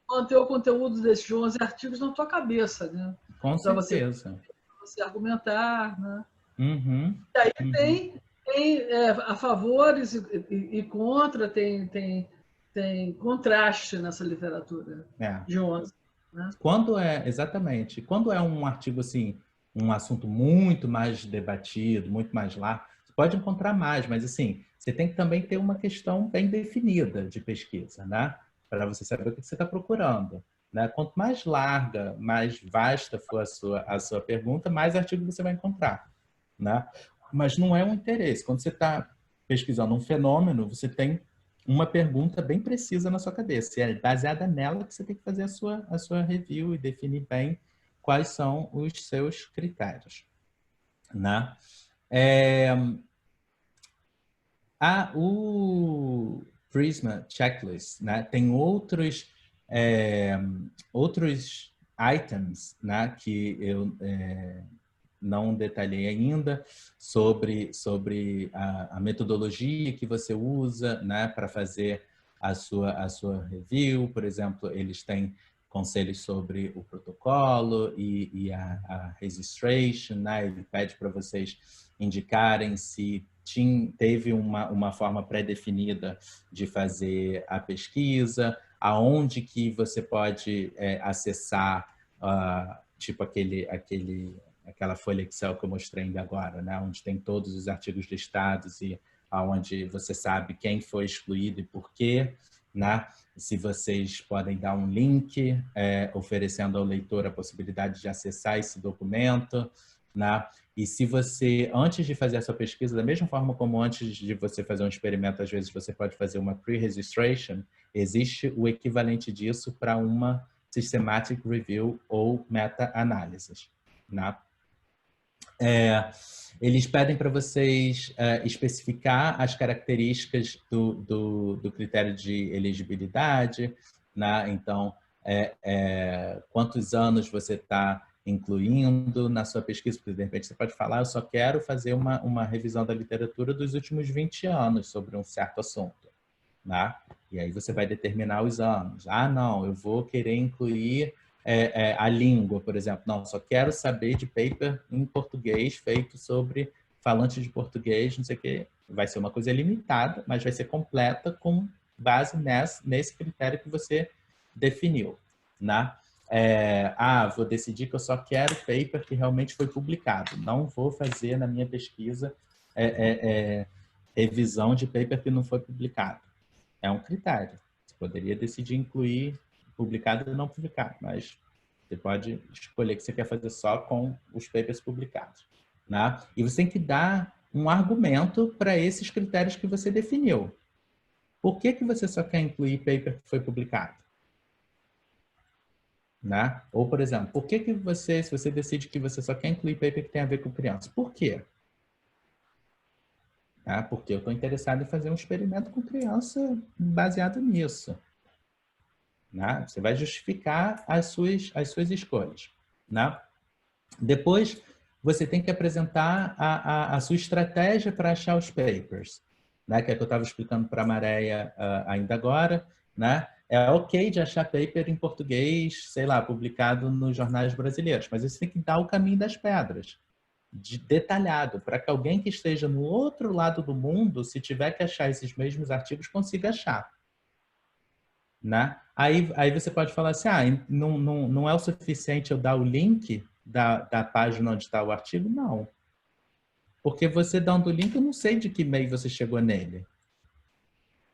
manter o conteúdo desses 11 artigos na tua cabeça, né? Com certeza. Pra você argumentar, né? Uhum. E aí tem a favores e contra, tem contraste nessa literatura de 11. Né? Exatamente. Quando é um artigo assim, um assunto muito mais debatido, muito mais largo, você pode encontrar mais, mas assim, você tem que também ter uma questão bem definida de pesquisa, né? Para você saber o que você está procurando. Né? Quanto mais larga, mais vasta for a sua pergunta, mais artigo você vai encontrar. Né? Mas não é um interesse. Quando você está pesquisando um fenômeno, você tem uma pergunta bem precisa na sua cabeça. E é baseada nela que você tem que fazer a sua review e definir bem quais são os seus critérios. Né? O Prisma Checklist, né, tem outros items, né, que eu não detalhei ainda sobre a metodologia que você usa, né, para fazer a sua review. Por exemplo, eles têm conselhos sobre o protocolo e a registration, né? Ele pede para vocês indicarem se teve uma forma pré-definida de fazer a pesquisa, aonde que você pode acessar, tipo aquela folha Excel que eu mostrei ainda agora, né? Onde tem todos os artigos listados e aonde você sabe quem foi excluído e por quê, né? Se vocês podem dar um link oferecendo ao leitor a possibilidade de acessar esse documento, né? E se você, antes de fazer a sua pesquisa, da mesma forma como antes de você fazer um experimento, às vezes você pode fazer uma pre-registration, existe o equivalente disso para uma systematic review ou meta-análises, né? Eles pedem para vocês especificar as características do critério de elegibilidade, né? Então, quantos anos você está incluindo na sua pesquisa, porque de repente você pode falar, eu só quero fazer uma revisão da literatura dos últimos 20 anos sobre um certo assunto, né? E aí você vai determinar os anos. Ah, não, eu vou querer incluir a língua, por exemplo. Não, só quero saber de paper em português feito sobre falantes de português, não sei o quê. Vai ser uma coisa limitada, mas vai ser completa com base nesse critério que você definiu, né? Vou decidir que eu só quero paper que realmente foi publicado. Não vou fazer na minha pesquisa revisão de paper que não foi publicado. É um critério. Você poderia decidir incluir publicado e não publicado, mas você pode escolher que você quer fazer só com os papers publicados, né? E você tem que dar um argumento para esses critérios que você definiu. Por que você só quer incluir paper que foi publicado? Né? Ou, por exemplo, por que você, se você decide que você só quer incluir paper que tem a ver com criança, por quê? Porque eu estou interessado em fazer um experimento com criança baseado nisso. Né? Você vai justificar as suas escolhas. Né? Depois, você tem que apresentar a sua estratégia para achar os papers, né? Que é o que eu estava explicando para a Maréia ainda agora. Né? É ok de achar paper em português, sei lá, publicado nos jornais brasileiros, mas você tem que dar o caminho das pedras, detalhado, para que alguém que esteja no outro lado do mundo, se tiver que achar esses mesmos artigos, consiga achar. Né? Aí você pode falar assim, não é o suficiente eu dar o link da página onde está o artigo? Não. Porque você dando o link, eu não sei de que e-mail você chegou nele.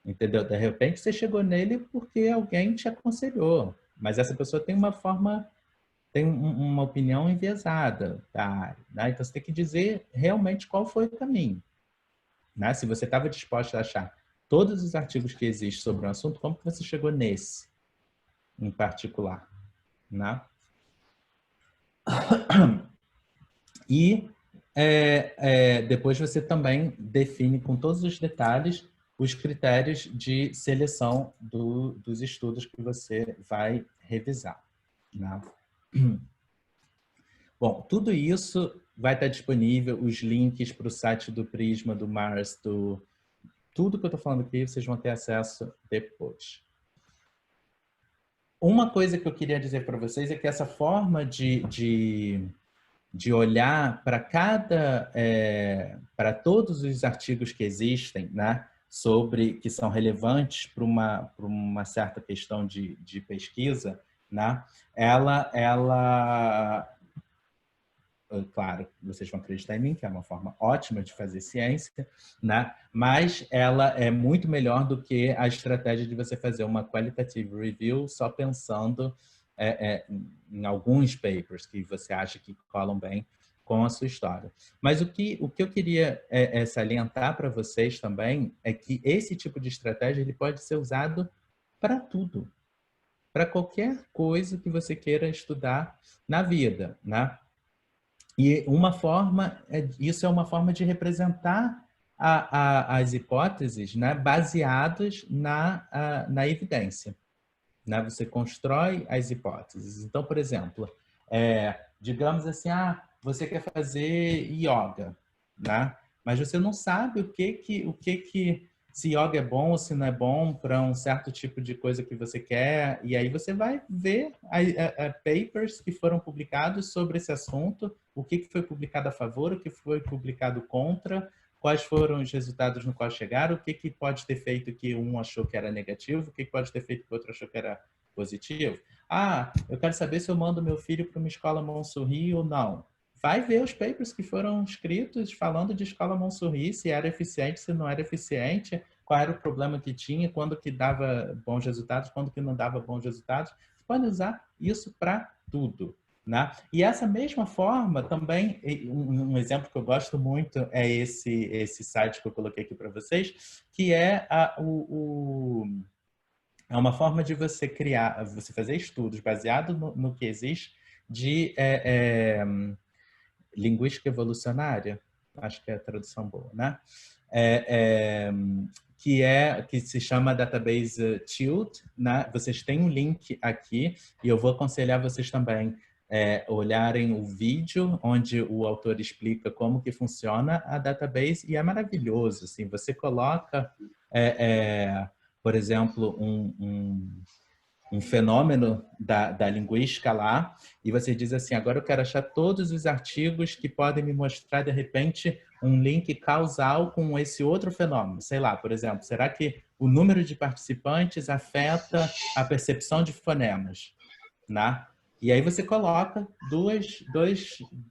Entendeu? De repente você chegou nele porque alguém te aconselhou. Mas essa pessoa tem uma opinião enviesada da área, né? Então você tem que dizer realmente qual foi o caminho. Né? Se você estava disposto a achar todos os artigos que existem sobre o assunto, como que você chegou nesse em particular? Né? E depois você também define com todos os detalhes os critérios de seleção dos estudos que você vai revisar. Né? Bom, tudo isso vai estar disponível, os links para o site do Prisma, do Mars, tudo que eu estou falando aqui, vocês vão ter acesso depois. Uma coisa que eu queria dizer para vocês é que essa forma de olhar para para todos os artigos que existem, né, que são relevantes para uma certa questão de pesquisa, né, claro, vocês vão acreditar em mim, que é uma forma ótima de fazer ciência, né? Mas ela é muito melhor do que a estratégia de você fazer uma qualitative review só pensando em alguns papers que você acha que colam bem com a sua história. Mas o que eu queria salientar para vocês também é que esse tipo de estratégia ele pode ser usado para tudo, para qualquer coisa que você queira estudar na vida, né? E isso é uma forma de representar as hipóteses, né, baseadas na evidência. Né? Você constrói as hipóteses. Então, por exemplo, digamos assim, você quer fazer yoga, né? Mas você não sabe se yoga é bom ou se não é bom para um certo tipo de coisa que você quer. E aí você vai ver papers que foram publicados sobre esse assunto, o que foi publicado a favor, o que foi publicado contra, quais foram os resultados no qual chegaram, o que pode ter feito que um achou que era negativo, o que pode ter feito que o outro achou que era positivo. Eu quero saber se eu mando meu filho para uma escola Montsouris ou não. Vai ver os papers que foram escritos falando de escola Montsouris, se era eficiente, se não era eficiente, qual era o problema que tinha, quando que dava bons resultados, quando que não dava bons resultados. Você pode usar isso para tudo. Né? E essa mesma forma também, um exemplo que eu gosto muito é esse site que eu coloquei aqui para vocês, que é uma forma de você você fazer estudos baseado no que existe de linguística evolucionária, acho que é a tradução boa, né? Que se chama Database Tilt, né? Vocês têm um link aqui e eu vou aconselhar vocês também olharem o vídeo onde o autor explica como que funciona a database e é maravilhoso, assim, você coloca, por exemplo, um fenômeno da linguística lá, e você diz assim, agora eu quero achar todos os artigos que podem me mostrar, de repente, um link causal com esse outro fenômeno. Sei lá, por exemplo, será que o número de participantes afeta a percepção de fonemas? Né? E aí você coloca dois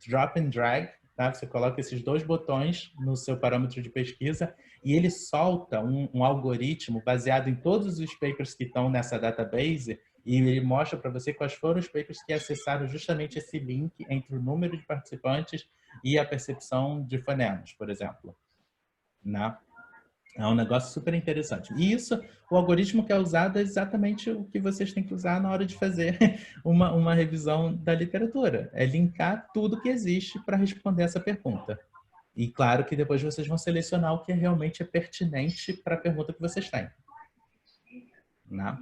drop and drag, tá? Você coloca esses dois botões no seu parâmetro de pesquisa e ele solta um algoritmo baseado em todos os papers que estão nessa database e ele mostra para você quais foram os papers que acessaram justamente esse link entre o número de participantes e a percepção de fonemas, por exemplo. Né? É um negócio super interessante. E isso, o algoritmo que é usado é exatamente o que vocês têm que usar na hora de fazer uma revisão da literatura. É linkar tudo que existe para responder essa pergunta. E claro que depois vocês vão selecionar o que realmente é pertinente para a pergunta que vocês têm. Não?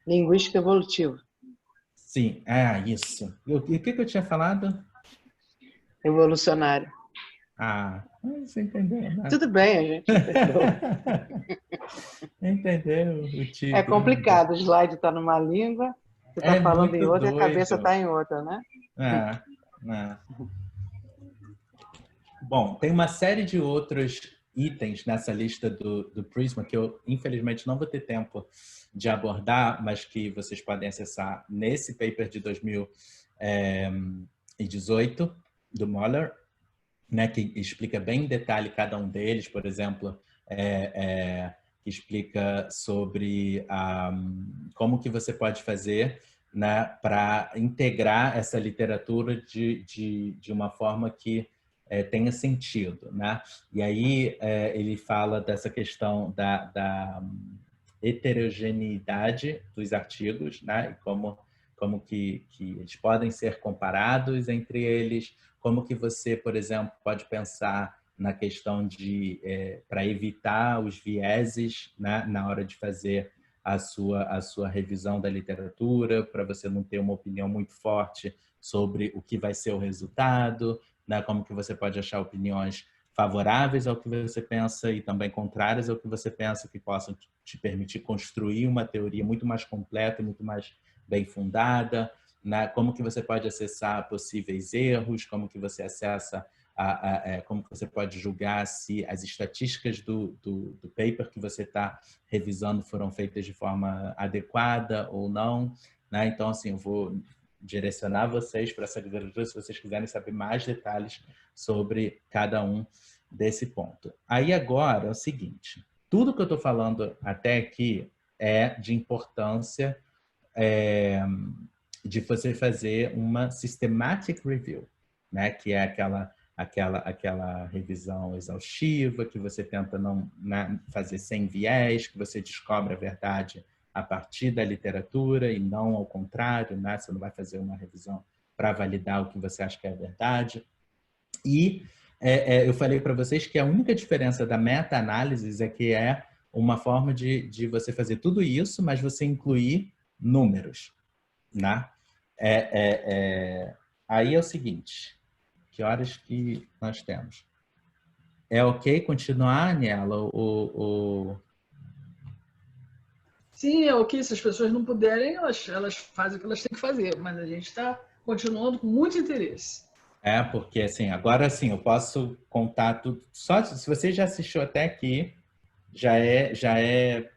Linguística evolutiva. Sim, isso. E o que eu tinha falado? Evolucionária. Você entendeu, né? Tudo bem, a gente entendeu. Entendeu o título. É complicado, o slide está numa língua, você está falando em outra e a cabeça está em outra, né? Bom, tem uma série de outros itens nessa lista do Prisma que eu, infelizmente, não vou ter tempo de abordar, mas que vocês podem acessar nesse paper de 2018, do Moller, né, que explica bem em detalhe cada um deles, por exemplo, que explica sobre como que você pode fazer, né, para integrar essa literatura de uma forma que tenha sentido, né? E aí ele fala dessa questão da heterogeneidade dos artigos, né? E como que eles podem ser comparados entre eles, como que você, por exemplo, pode pensar na questão de para evitar os vieses, né, na hora de fazer a sua revisão da literatura, para você não ter uma opinião muito forte sobre o que vai ser o resultado, né, como que você pode achar opiniões favoráveis ao que você pensa e também contrárias ao que você pensa, que possam te permitir construir uma teoria muito mais completa, muito mais bem fundada, né? Como que você pode acessar possíveis erros, como que você acessa, como que você pode julgar se as estatísticas do paper que você está revisando foram feitas de forma adequada ou não, né? Então, assim, eu vou direcionar vocês para essa literatura se vocês quiserem saber mais detalhes sobre cada um desse ponto. Aí agora é o seguinte, tudo que eu estou falando até aqui é de importância de você fazer uma systematic review, né? Que é aquela revisão exaustiva, que você tenta não fazer sem viés, que você descobre a verdade a partir da literatura e não ao contrário, né? Você não vai fazer uma revisão para validar o que você acha que é a verdade. E eu falei para vocês que a única diferença da meta-análise é que é uma forma de você fazer tudo isso, mas você incluir números, né? Aí é o seguinte, que horas que nós temos? É ok continuar, Aniela? Sim, é ok. Se as pessoas não puderem, elas fazem o que elas têm que fazer, mas a gente está continuando com muito interesse. Porque assim, agora sim, eu posso contar tudo. Só se você já assistiu até aqui, já é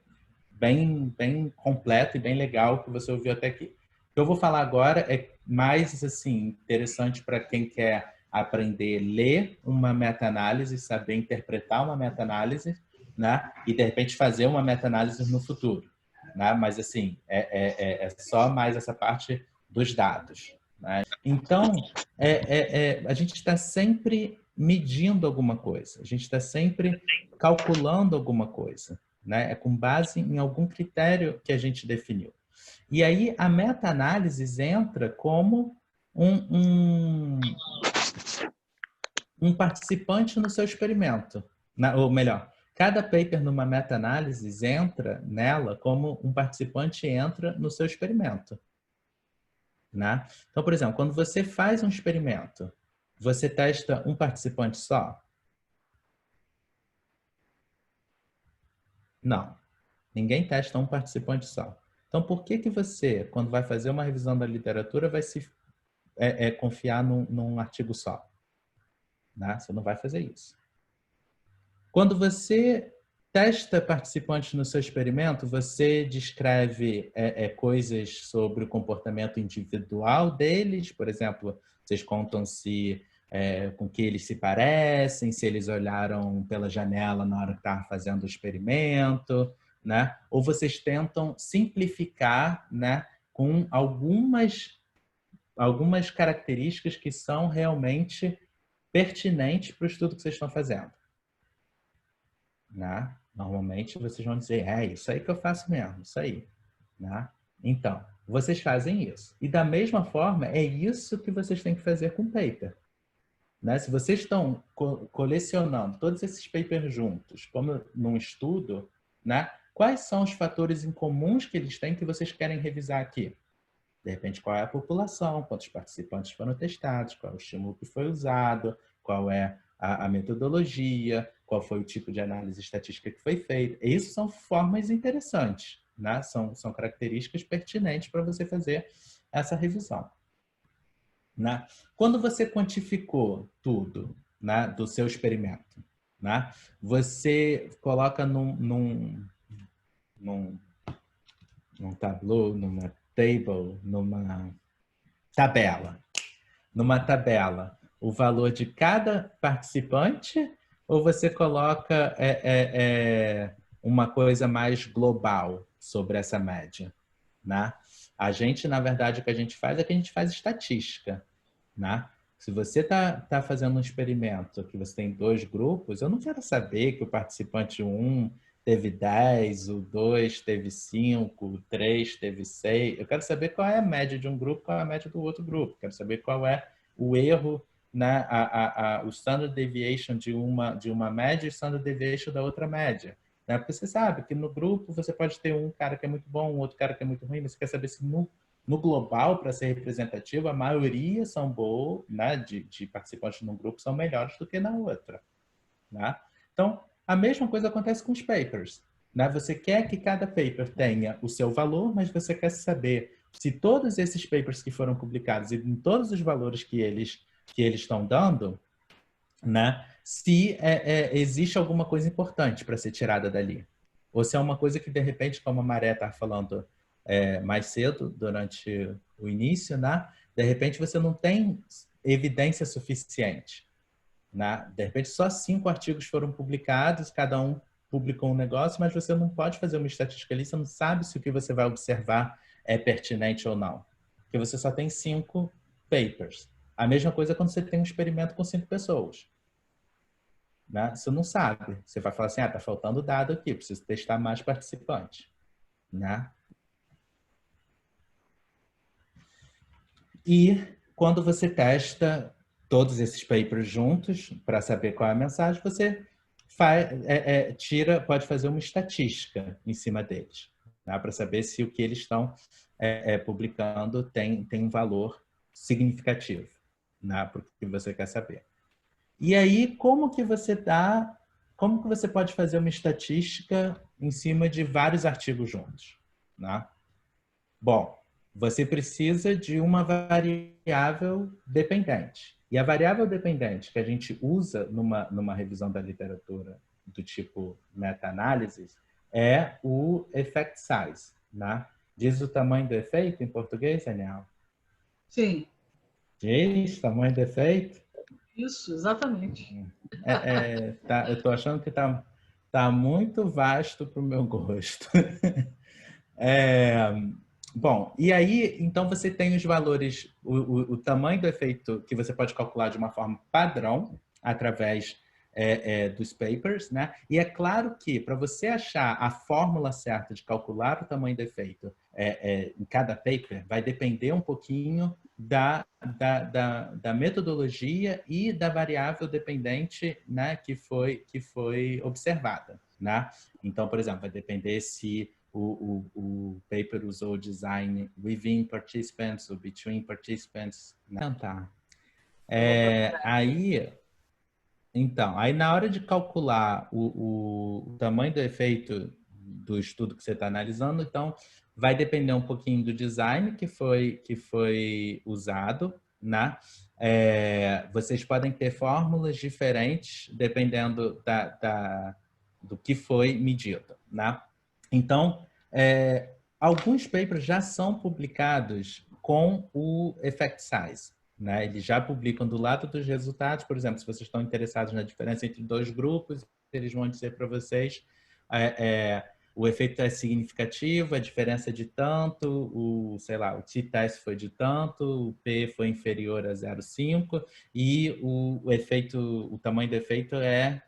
bem completo e bem legal o que você ouviu até aqui. O que eu vou falar agora é mais assim interessante para quem quer aprender a ler uma meta-análise, saber interpretar uma meta-análise, né? E de repente fazer uma meta-análise no futuro, né? Mas assim, é só mais essa parte dos dados, né? Então, a gente está sempre medindo alguma coisa, a gente está sempre calculando alguma coisa, né? É com base em algum critério que a gente definiu. E aí a meta-análise entra como um participante no seu experimento. Ou melhor, cada paper numa meta-análise entra nela como um participante entra no seu experimento. Né? Então, por exemplo, quando você faz um experimento, você testa um participante só? Não. Ninguém testa um participante só. Então, por que você, quando vai fazer uma revisão da literatura, vai se confiar num artigo só? Né? Você não vai fazer isso. Quando você testa participantes no seu experimento, você descreve coisas sobre o comportamento individual deles, por exemplo, vocês contam com que eles se parecem, se eles olharam pela janela na hora que estavam fazendo o experimento, né? Ou vocês tentam simplificar, né, com algumas características que são realmente pertinentes para o estudo que vocês estão fazendo. Né? Normalmente vocês vão dizer, isso aí que eu faço mesmo, isso aí. Né? Então, vocês fazem isso. E da mesma forma, é isso que vocês têm que fazer com o paper. Né? Se vocês estão colecionando todos esses papers juntos, como num estudo, né? Quais são os fatores em comuns que eles têm que vocês querem revisar aqui? De repente, qual é a população, quantos participantes foram testados, qual é o estímulo que foi usado, qual é a metodologia, qual foi o tipo de análise estatística que foi feita. Isso são formas interessantes, né? São características pertinentes para você fazer essa revisão. Né? Quando você quantificou tudo, né, do seu experimento, né, você coloca num num tableau, numa table, numa tabela. Numa tabela, o valor de cada participante, ou você coloca uma coisa mais global sobre essa média, né? A gente, na verdade, o que a gente faz é que a gente faz estatística, né? Se você tá fazendo um experimento que você tem 2 grupos, eu não quero saber que o participante 1 teve 10, o 2 teve 5, o 3 teve 6. Eu quero saber qual é a média de um grupo, qual é a média do outro grupo. Quero saber qual é o erro, né? O standard deviation de uma média e o standard deviation da outra média. Né? Porque você sabe que no grupo você pode ter um cara que é muito bom, um outro cara que é muito ruim, mas você quer saber se no global, para ser representativo, a maioria são boas, né? de participantes num grupo são melhores do que na outra. Né? Então, a mesma coisa acontece com os papers. Né? Você quer que cada paper tenha o seu valor, mas você quer saber se todos esses papers que foram publicados e em todos os valores que eles estão dando, né? Se existe alguma coisa importante para ser tirada dali. Ou se é uma coisa que, de repente, como a Maré estava falando mais cedo, durante o início, né? De repente você não tem evidência suficiente. Né? De repente, só 5 artigos foram publicados, cada um publicou um negócio, mas você não pode fazer uma estatística ali, você não sabe se o que você vai observar é pertinente ou não. Porque você só tem 5 papers. A mesma coisa quando você tem um experimento com 5 pessoas. Né? Você não sabe. Você vai falar assim, tá faltando dado aqui, preciso testar mais participantes. Né? E quando você testa todos esses papers juntos, para saber qual é a mensagem, você pode fazer uma estatística em cima deles, né? Para saber se o que eles estão publicando tem um valor significativo, né? Para o que você quer saber. E aí, como que você pode fazer uma estatística em cima de vários artigos juntos? Né? Bom, você precisa de uma variável dependente. E a variável dependente que a gente usa numa revisão da literatura do tipo meta-análise é o effect size. Né? Diz o tamanho do efeito em português, Daniel? Sim. Diz tamanho do efeito? Isso, exatamente. Eu estou achando que tá muito vasto para o meu gosto. Bom, e aí, então você tem os valores, o tamanho do efeito que você pode calcular de uma forma padrão, através dos papers, né? E é claro que, para você achar a fórmula certa de calcular o tamanho do efeito em cada paper, vai depender um pouquinho da metodologia e da variável dependente, né, que foi observada. Né? Então, por exemplo, vai depender se o paper usou o design within participants ou between participants. Então, tá. Aí na hora de calcular o tamanho do efeito do estudo que você está analisando, então vai depender um pouquinho do design que foi usado, né? Vocês podem ter fórmulas diferentes dependendo do que foi medido, né? Então, alguns papers já são publicados com o effect size. Né? Eles já publicam do lado dos resultados. Por exemplo, se vocês estão interessados na diferença entre 2 grupos, eles vão dizer para vocês o efeito é significativo, a diferença é de tanto, o t-test foi de tanto, o p foi inferior a 0,5 e o tamanho do efeito é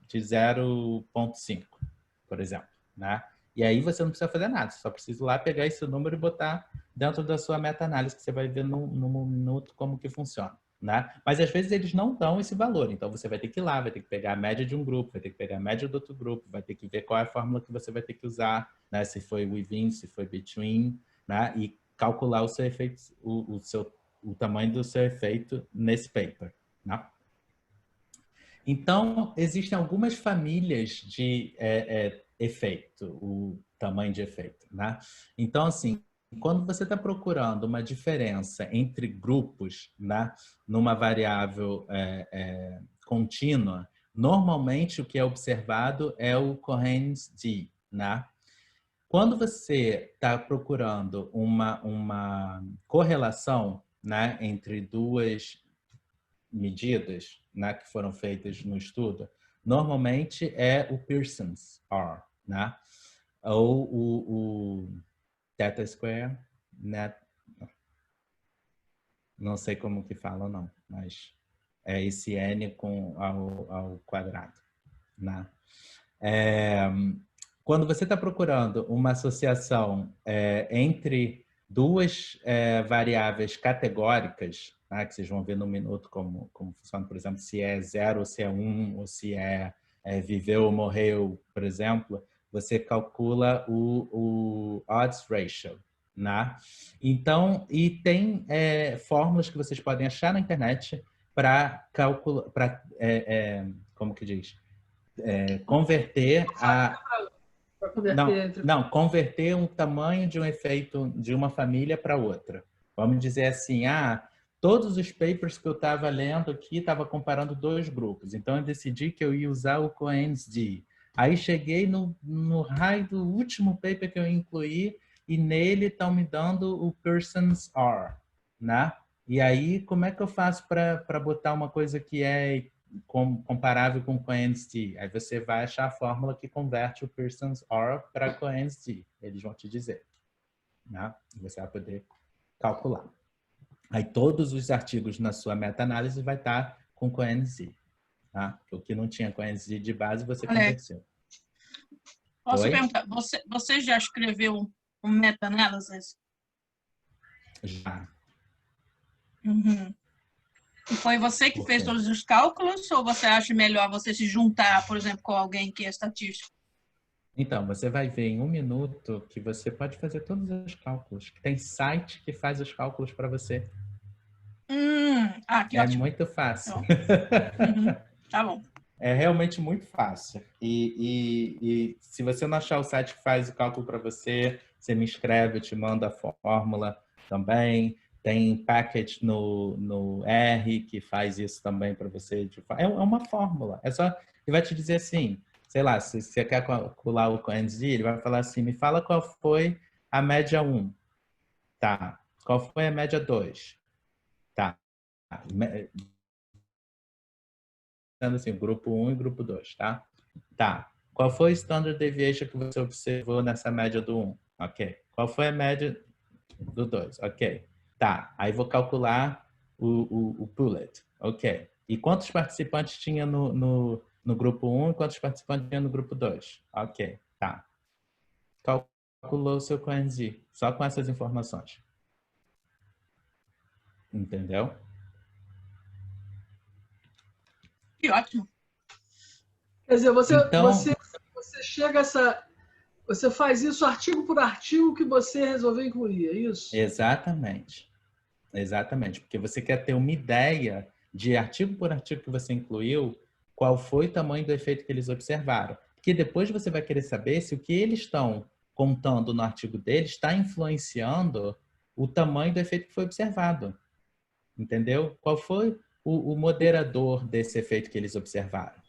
de 0,5, por exemplo. Né? E aí você não precisa fazer nada, você só precisa ir lá pegar esse número e botar dentro da sua meta-análise, que você vai ver no minuto como que funciona. Né? Mas às vezes eles não dão esse valor, então você vai ter que ir lá, vai ter que pegar a média de um grupo, vai ter que pegar a média do outro grupo, vai ter que ver qual é a fórmula que você vai ter que usar, né? Se foi within, se foi between, né? E calcular o seu efeito, o tamanho do seu efeito nesse paper. Né? Então, existem algumas famílias de efeito, o tamanho de efeito. Né? Então, assim, quando você está procurando uma diferença entre grupos, né, numa variável contínua, normalmente o que é observado é o Cohen's d, né? Quando você está procurando uma correlação, né, entre duas medidas, né, que foram feitas no estudo, normalmente é o Pearson's R, né? Ou o θ square, né? Não sei como que fala, não, mas é esse N ao quadrado, né? Quando você está procurando uma associação entre duas variáveis categóricas, né, que vocês vão ver no minuto como funciona, por exemplo, se é 0 ou se é 1, ou se é viveu ou morreu, por exemplo, você calcula o odds ratio, né? Então, e tem fórmulas que vocês podem achar na internet para calcular, como que diz? Converter converter um tamanho de um efeito de uma família para outra. Vamos dizer assim, todos os papers que eu estava lendo aqui estava comparando dois grupos, então eu decidi que eu ia usar o Cohen's d. Aí cheguei no raio do último paper que eu incluí e nele estão me dando o Pearson's R, né? E aí, como é que eu faço para botar uma coisa que é comparável com Cohen's d? Aí você vai achar a fórmula que converte o Pearson's R para Cohen's d. Eles vão te dizer, né? Você vai poder calcular. Aí todos os artigos na sua meta-análise vai estar com Cohen's d. Tá? O que não tinha Cohen's d de base, você converteu. Posso perguntar, você já escreveu um meta-análise? Já. Uhum. E foi você que fez todos os cálculos ou você acha melhor você se juntar, por exemplo, com alguém que é estatístico? Então, você vai ver em um minuto que você pode fazer todos os cálculos. Tem site que faz os cálculos para você. Que ótimo. Muito fácil. Tá bom. É realmente muito fácil. E se você não achar o site que faz o cálculo para você, você me escreve, eu te mando a fórmula também. Tem package no R que faz isso também para você. É uma fórmula. É só, ele vai te dizer assim, sei lá, se você quer calcular o Cohen's d, ele vai falar assim, me fala qual foi a média 1. Tá. Qual foi a média 2? Tá. Assim, grupo 1 e grupo 2, tá? Tá. Qual foi o standard deviation que você observou nessa média do 1? Ok. Qual foi a média do 2? Ok. Tá. Aí vou calcular o poolet. Ok. E quantos participantes tinha no grupo 1 e quantos participantes tinha no grupo 2? Ok. Tá. Calculou o seu Cohen's d só com essas informações. Entendeu? Que ótimo. Quer dizer, você chega a essa... Você faz isso artigo por artigo que você resolveu incluir, é isso? Exatamente. Exatamente. Porque você quer ter uma ideia de artigo por artigo que você incluiu, qual foi o tamanho do efeito que eles observaram. Porque depois você vai querer saber se o que eles estão contando no artigo deles está influenciando o tamanho do efeito que foi observado. Entendeu? Qual foi o moderador desse efeito que eles observaram?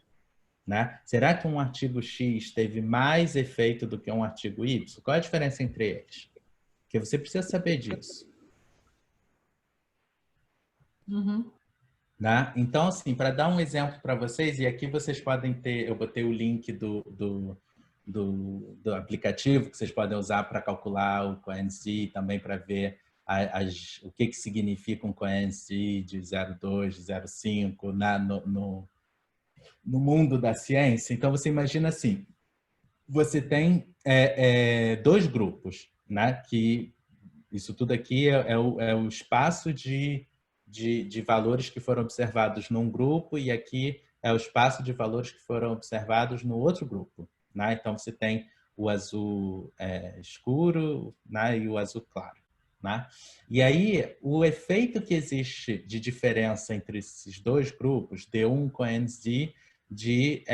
Né? Será que um artigo X teve mais efeito do que um artigo Y? Qual é a diferença entre eles? Porque você precisa saber disso. Né? Então, assim, para dar um exemplo para vocês, e aqui vocês podem ter, eu botei o link do aplicativo que vocês podem usar para calcular o Cohen's d, também para ver o que significa um Cohen's d de 0,2, de 0,5 no mundo da ciência. Então, você imagina assim, você tem dois grupos, né? Que isso tudo aqui é o espaço de valores que foram observados num grupo e aqui é o espaço de valores que foram observados no outro grupo, né? Então, você tem o azul escuro, né? E o azul claro. Né? E aí, o efeito que existe de diferença entre esses dois grupos deu um Cohen's d de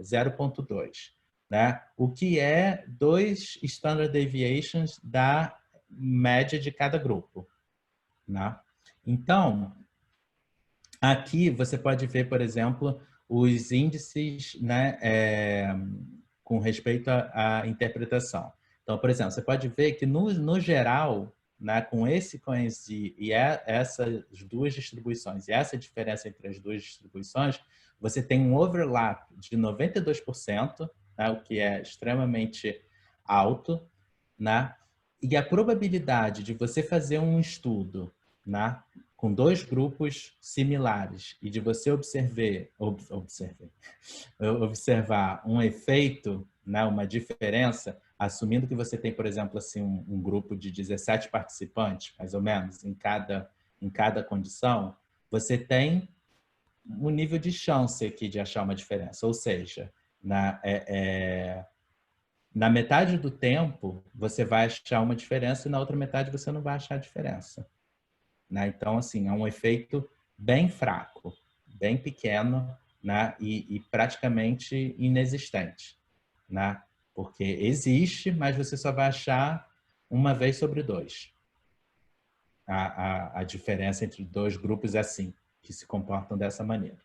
0,2, né? O que é 2 standard deviations da média de cada grupo. Né? Então, aqui você pode ver, por exemplo, os índices, né, com respeito à interpretação. Então, por exemplo, você pode ver que no geral, né, com esse coenzí e essas duas distribuições e essa diferença entre as duas distribuições, você tem um overlap de 92%, né, o que é extremamente alto, né? E a probabilidade de você fazer um estudo, né, com dois grupos similares e de você observar um efeito, né, uma diferença, assumindo que você tem, por exemplo, assim, um grupo de 17 participantes, mais ou menos, em cada condição, você tem um nível de chance aqui de achar uma diferença. Ou seja, na metade do tempo, você vai achar uma diferença e na outra metade você não vai achar diferença. Né? Então, assim, é um efeito bem fraco, bem pequeno, né? E praticamente inexistente. Né? Porque existe, mas você só vai achar uma vez sobre 2. A diferença entre dois grupos é assim, que se comportam dessa maneira.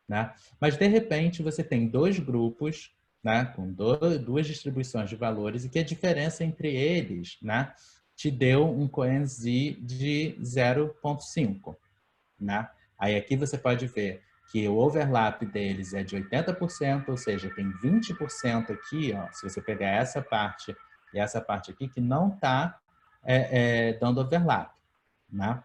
Né? Mas, de repente, você tem dois grupos, né, com duas distribuições de valores e que a diferença entre eles, né, te deu um coenzí de 0,5. Né? Aí aqui você pode ver que o overlap deles é de 80%, ou seja, tem 20% aqui, ó, se você pegar essa parte e essa parte aqui, que não está dando overlap. Né?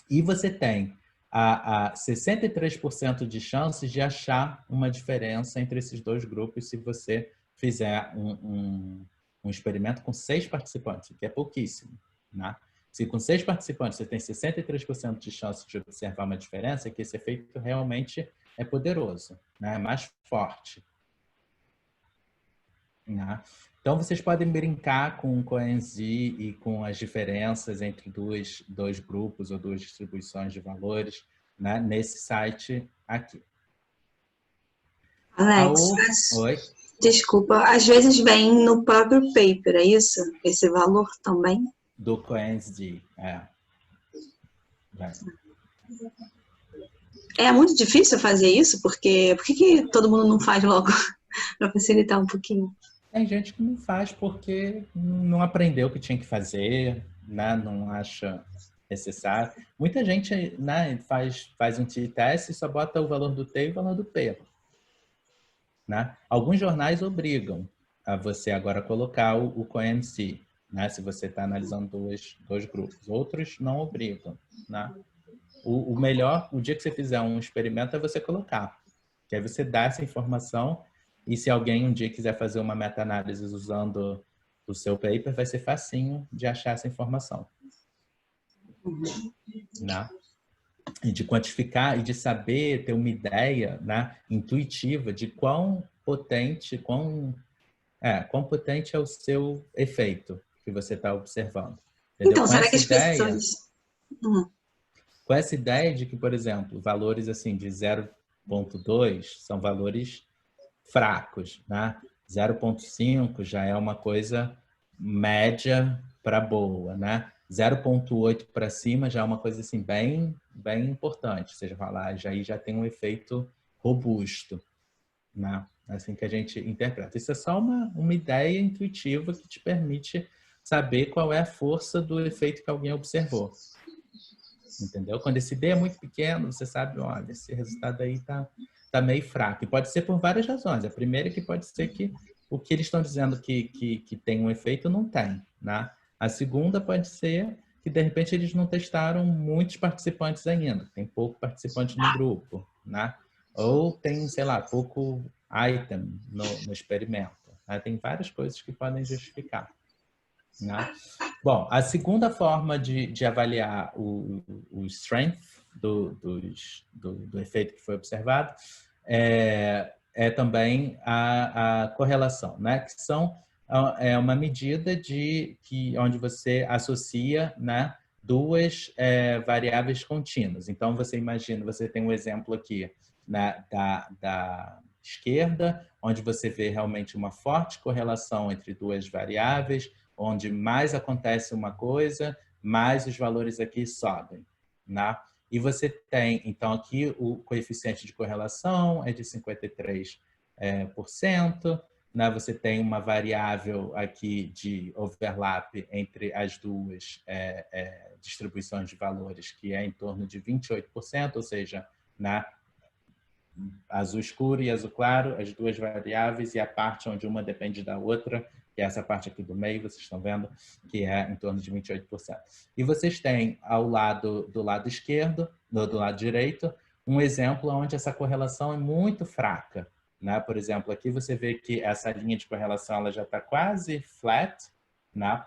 E você tem a 63% de chances de achar uma diferença entre esses dois grupos se você fizer um experimento com 6 participantes, o que é pouquíssimo. Né? Se com 6 participantes você tem 63% de chance de observar uma diferença, é que esse efeito realmente é poderoso, né? É mais forte. Né? Então, vocês podem brincar com o coenzí e com as diferenças entre dois grupos ou duas distribuições de valores, né, nesse site aqui. Alex, Oi? Desculpa, às vezes vem no próprio paper, é isso? Esse valor também? Do coenzí, É muito difícil fazer isso? Por que todo mundo não faz logo para facilitar um pouquinho? Tem gente que não faz porque não aprendeu o que tinha que fazer, né? Não acha necessário. Muita gente, né, faz um t-test e só bota o valor do T e o valor do P. Né? Alguns jornais obrigam a você agora colocar o coenzí, né? Se você está analisando dois grupos. Outros não obrigam. Né? O melhor, o dia que você fizer um experimento, é você colocar. Que aí você dá essa informação. E se alguém um dia quiser fazer uma meta-análise usando o seu paper, vai ser facinho de achar essa informação. Né? E de quantificar e de saber, ter uma ideia, né, intuitiva de quão potente é o seu efeito que você está observando. Entendeu? Então, será que as pessoas... Com essa ideia de que, por exemplo, valores assim de 0,2 são valores fracos, né? 0,5 já é uma coisa média para boa, né? 0,8 para cima já é uma coisa assim bem importante, ou seja, falar já tem um efeito robusto, né? Assim que a gente interpreta. Isso é só uma ideia intuitiva que te permite saber qual é a força do efeito que alguém observou. Entendeu? Quando esse D é muito pequeno, você sabe, olha, esse resultado aí tá meio fraco. E pode ser por várias razões. A primeira é que pode ser que o que eles estão dizendo que tem um efeito não tem, né? A segunda pode ser que, de repente, eles não testaram muitos participantes ainda. Tem pouco participante no grupo, né? Ou tem, sei lá, pouco item no experimento. Né? Tem várias coisas que podem justificar. Né? Bom, a segunda forma de avaliar o strength do efeito que foi observado é também a correlação, né? Que é uma medida onde você associa, né, duas variáveis contínuas. Então, você imagina, você tem um exemplo aqui, né, da esquerda, onde você vê realmente uma forte correlação entre duas variáveis, onde mais acontece uma coisa, mais os valores aqui sobem. Né? E você tem, então, aqui o coeficiente de correlação é de 53%, né, você tem uma variável aqui de overlap entre as duas distribuições de valores, que é em torno de 28%, ou seja, na azul escuro e azul claro, as duas variáveis, e a parte onde uma depende da outra, que é essa parte aqui do meio, vocês estão vendo, que é em torno de 28%. E vocês têm do lado esquerdo, do lado direito, um exemplo onde essa correlação é muito fraca, né? Por exemplo, aqui você vê que essa linha de correlação ela já está quase flat, né?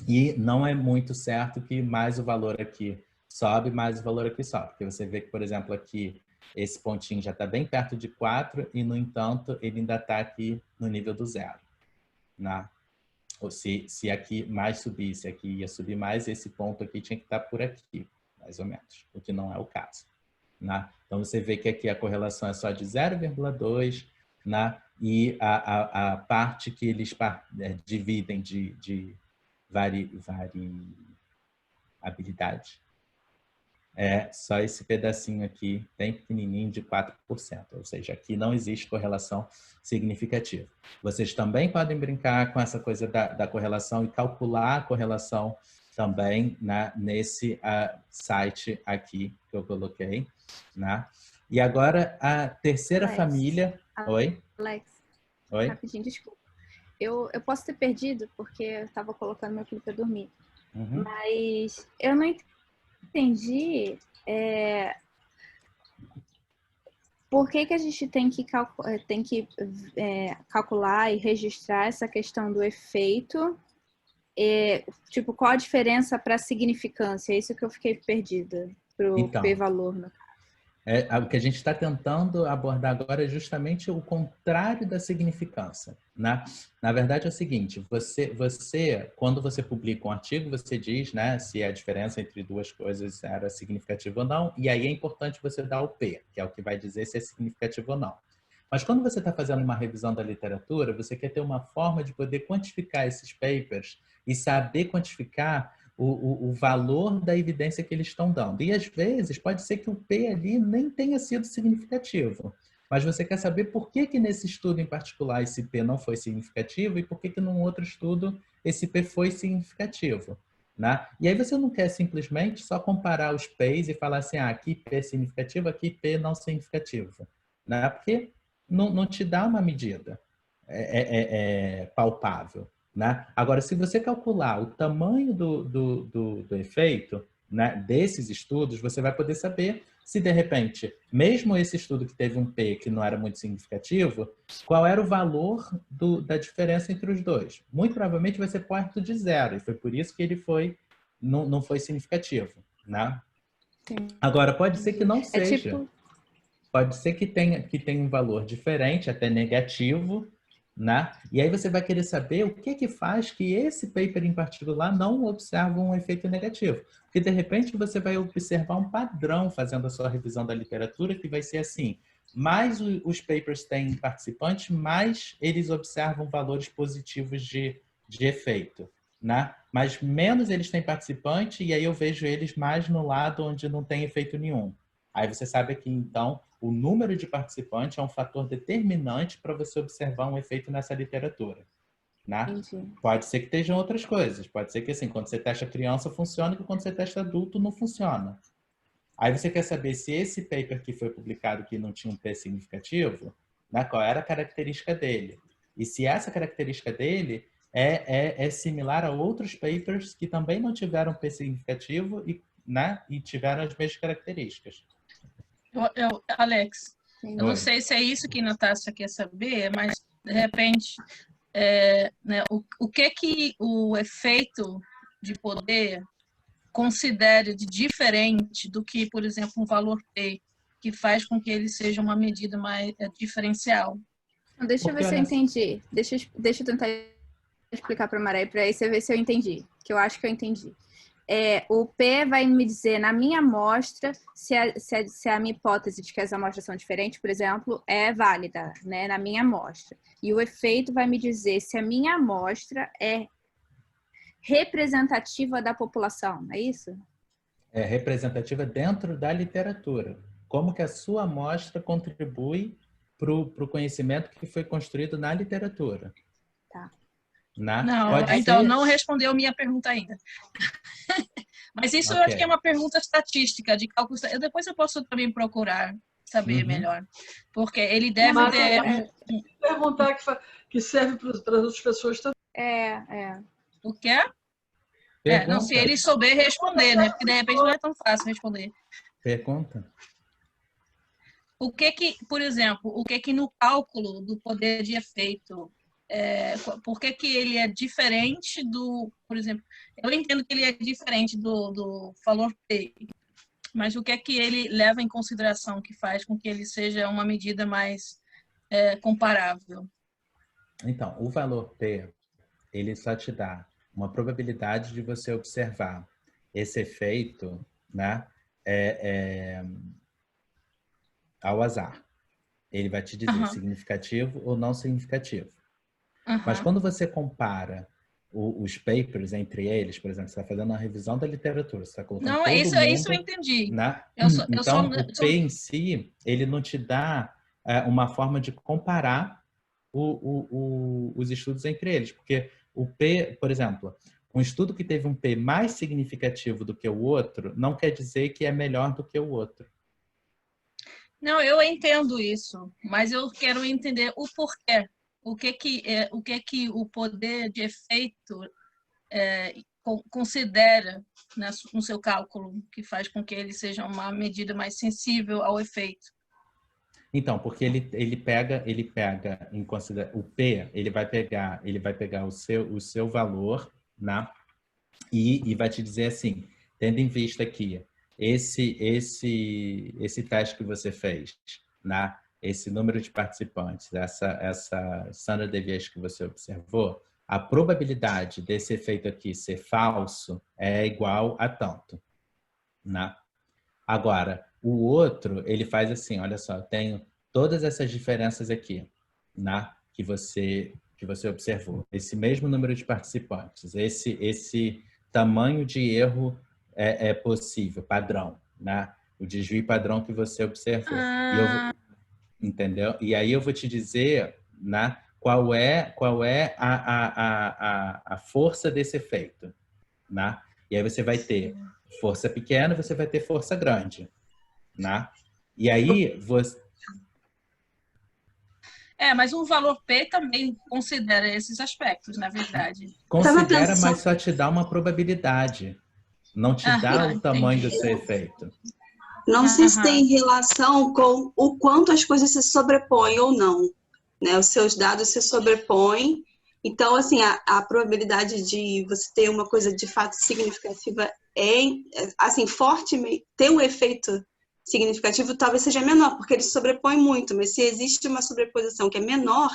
E não é muito certo que mais o valor aqui sobe, mais o valor aqui sobe. Porque você vê que, por exemplo, aqui esse pontinho já está bem perto de 4 e, no entanto, ele ainda está aqui no nível do 0. Né? Ou se aqui mais subisse, aqui ia subir mais, esse ponto aqui tinha que estar por aqui, mais ou menos, o que não é o caso. Né? Então, você vê que aqui a correlação é só de 0,2, né? E a parte que eles dividem de variabilidade é só esse pedacinho aqui, bem pequenininho, de 4%. Ou seja, aqui não existe correlação significativa. Vocês também podem brincar com essa coisa da correlação e calcular a correlação também, né, nesse site aqui que eu coloquei. Né? E agora a terceira família... Oi? Alex, Oi? rapidinho, desculpa. Eu posso ter perdido porque eu estava colocando meu filho para dormir. Uhum. Mas eu não entendi por que a gente tem que calcular e registrar essa questão do efeito. Tipo, qual a diferença para a significância? É isso que eu fiquei perdida para o p-valor, no caso. O que a gente está tentando abordar agora é justamente o contrário da significância. Né? Na verdade, é o seguinte, quando você publica um artigo, você diz, né, se a diferença entre duas coisas era significativa ou não, e aí é importante você dar o P, que é o que vai dizer se é significativo ou não. Mas quando você está fazendo uma revisão da literatura, você quer ter uma forma de poder quantificar esses papers e saber quantificar o valor da evidência que eles estão dando. E, às vezes, pode ser que o P ali nem tenha sido significativo. Mas você quer saber por que nesse estudo em particular esse P não foi significativo e por que num outro estudo esse P foi significativo. Né? E aí você não quer simplesmente só comparar os P's e falar assim, aqui P é significativo, aqui P não significativo. Né? Porque não te dá uma medida palpável. Né? Agora, se você calcular o tamanho do efeito, né, desses estudos, você vai poder saber se, de repente, mesmo esse estudo que teve um P que não era muito significativo, qual era o valor da diferença entre os dois. Muito provavelmente vai ser perto de 0, e foi por isso que ele não foi significativo. Né? Agora, pode ser que não seja. Pode ser que tenha um valor diferente, até negativo, né? E aí você vai querer saber o que faz que esse paper em particular não observa um efeito negativo. Porque, de repente, você vai observar um padrão fazendo a sua revisão da literatura que vai ser assim, mais os papers têm participantes, mais eles observam valores positivos de efeito. Né? Mas menos eles têm participante e aí eu vejo eles mais no lado onde não tem efeito nenhum. Aí você sabe que, então, o número de participantes é um fator determinante para você observar um efeito nessa literatura. Né? Pode ser que estejam outras coisas. Pode ser que, assim, quando você testa criança funciona e quando você testa adulto não funciona. Aí você quer saber se esse paper que foi publicado que não tinha um P significativo, né, qual era a característica dele. E se essa característica dele é similar a outros papers que também não tiveram P significativo né, e tiveram as mesmas características. Alex, eu não sei se é isso que a Natasha quer saber, mas, de repente, né, o que o efeito de poder considere de diferente do que, por exemplo, um valor P, que faz com que ele seja uma medida mais diferencial? Deixa eu ver se eu entendi. Deixa eu tentar explicar para a Maré, para aí você ver se eu entendi, que eu acho que eu entendi. O P vai me dizer, na minha amostra, se a minha hipótese de que as amostras são diferentes, por exemplo, é válida, né, na minha amostra. E o efeito vai me dizer se a minha amostra é representativa da população, é isso? É representativa dentro da literatura. Como que a sua amostra contribui pro conhecimento que foi construído na literatura. Tá. Não, então não respondeu minha pergunta ainda. Mas isso eu acho que é uma pergunta estatística, de cálculo. Depois eu posso também procurar saber melhor. Porque ele deve ter... Perguntar que serve para as outras pessoas também. O que é? Não, se ele souber responder, né? Porque de repente não é tão fácil responder. Pergunta. O que que, por exemplo, o que que no cálculo do poder de efeito, por que que ele é diferente do, por exemplo, eu entendo que ele é diferente do valor P, mas o que é que ele leva em consideração que faz com que ele seja uma medida mais comparável? Então, o valor P, ele só te dá uma probabilidade de você observar esse efeito, né, ao azar. Ele vai te dizer significativo ou não significativo. Mas quando você compara os papers entre eles, por exemplo, você está fazendo uma revisão da literatura, você está colocando não, todo isso mundo, eu entendi. Né? Então, o P em si, ele não te dá uma forma de comparar os estudos entre eles. Porque o P, por exemplo, um estudo que teve um P mais significativo do que o outro, não quer dizer que é melhor do que o outro. Não, eu entendo isso, mas eu quero entender o porquê. O que que o poder de efeito considera, né, no seu cálculo, que faz com que ele seja uma medida mais sensível ao efeito? Então, porque ele pega em consideração o P, ele vai pegar o seu valor, né? E vai te dizer assim, tendo em vista que esse teste que você fez, né? Esse número de participantes, essa standard deviation que você observou, a probabilidade desse efeito aqui ser falso é igual a tanto, né? Agora, o outro, ele faz assim, olha só, eu tenho todas essas diferenças aqui, né? Que você observou. Esse mesmo número de participantes, esse tamanho de erro é possível, padrão, né? O desvio padrão que você observou. Entendeu? E aí eu vou te dizer, né, qual é a força desse efeito, né? E aí você vai ter força pequena, você vai ter força grande, né? E aí você... mas um valor P também considera esses aspectos, na verdade. Considera, mas só te dá uma probabilidade. Não te dá o tamanho do seu efeito. Não sei se tem relação com o quanto as coisas se sobrepõem ou não, né? Os seus dados se sobrepõem. Então, assim, a probabilidade de você ter uma coisa de fato significativa assim, fortemente, ter um efeito significativo talvez seja menor, porque ele se sobrepõe muito, mas se existe uma sobreposição que é menor,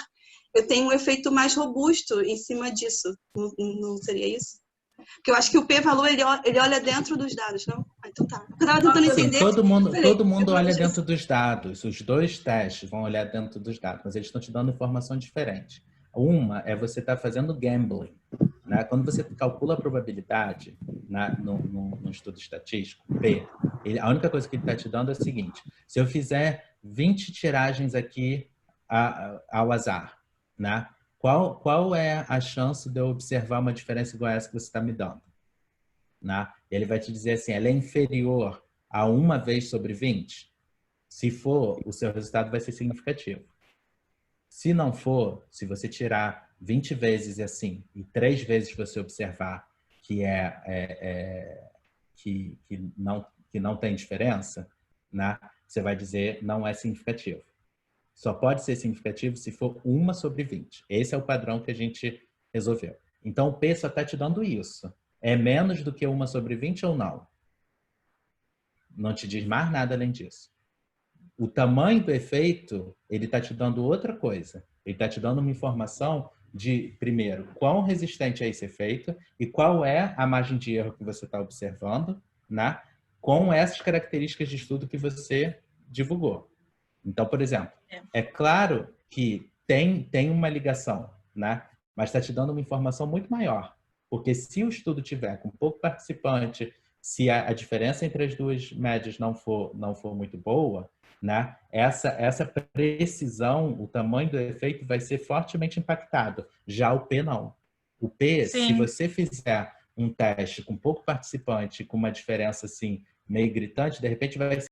eu tenho um efeito mais robusto em cima disso. Não seria isso? Porque eu acho que o p-valor, ele olha dentro dos dados, não? Então tá. Eu estava tentando entender. Sim, todo mundo olha dentro dos dados. Os dois testes vão olhar dentro dos dados, mas eles estão te dando informação diferente. Uma é você estar fazendo gambling, né? Quando você calcula a probabilidade, né, no estudo estatístico, P, a única coisa que ele está te dando é o seguinte: se eu fizer 20 tiragens aqui ao azar, né? Qual é a chance de eu observar uma diferença igual a essa que você está me dando? Né? Ele vai te dizer assim, ela é inferior a 1 vez sobre 20? Se for, o seu resultado vai ser significativo. Se não for, se você tirar 20 vezes assim, e 3 vezes você observar que que não tem diferença, né? Você vai dizer não é significativo. Só pode ser significativo se for 1 sobre 20. Esse é o padrão que a gente resolveu. Então, o P só está te dando isso. É menos do que 1 sobre 20 ou não? Não te diz mais nada além disso. O tamanho do efeito, ele está te dando outra coisa. Ele está te dando uma informação de, primeiro, quão resistente é esse efeito e qual é a margem de erro que você está observando, né? Com essas características de estudo que você divulgou. Então, por exemplo, é claro que tem uma ligação, né? Mas está te dando uma informação muito maior. Porque se o estudo tiver com pouco participante, se a diferença entre as duas médias não for muito boa, né? Essa precisão, o tamanho do efeito vai ser fortemente impactado. Já o P não. O P, Sim. se você fizer um teste com pouco participante, com uma diferença assim meio gritante, de repente vai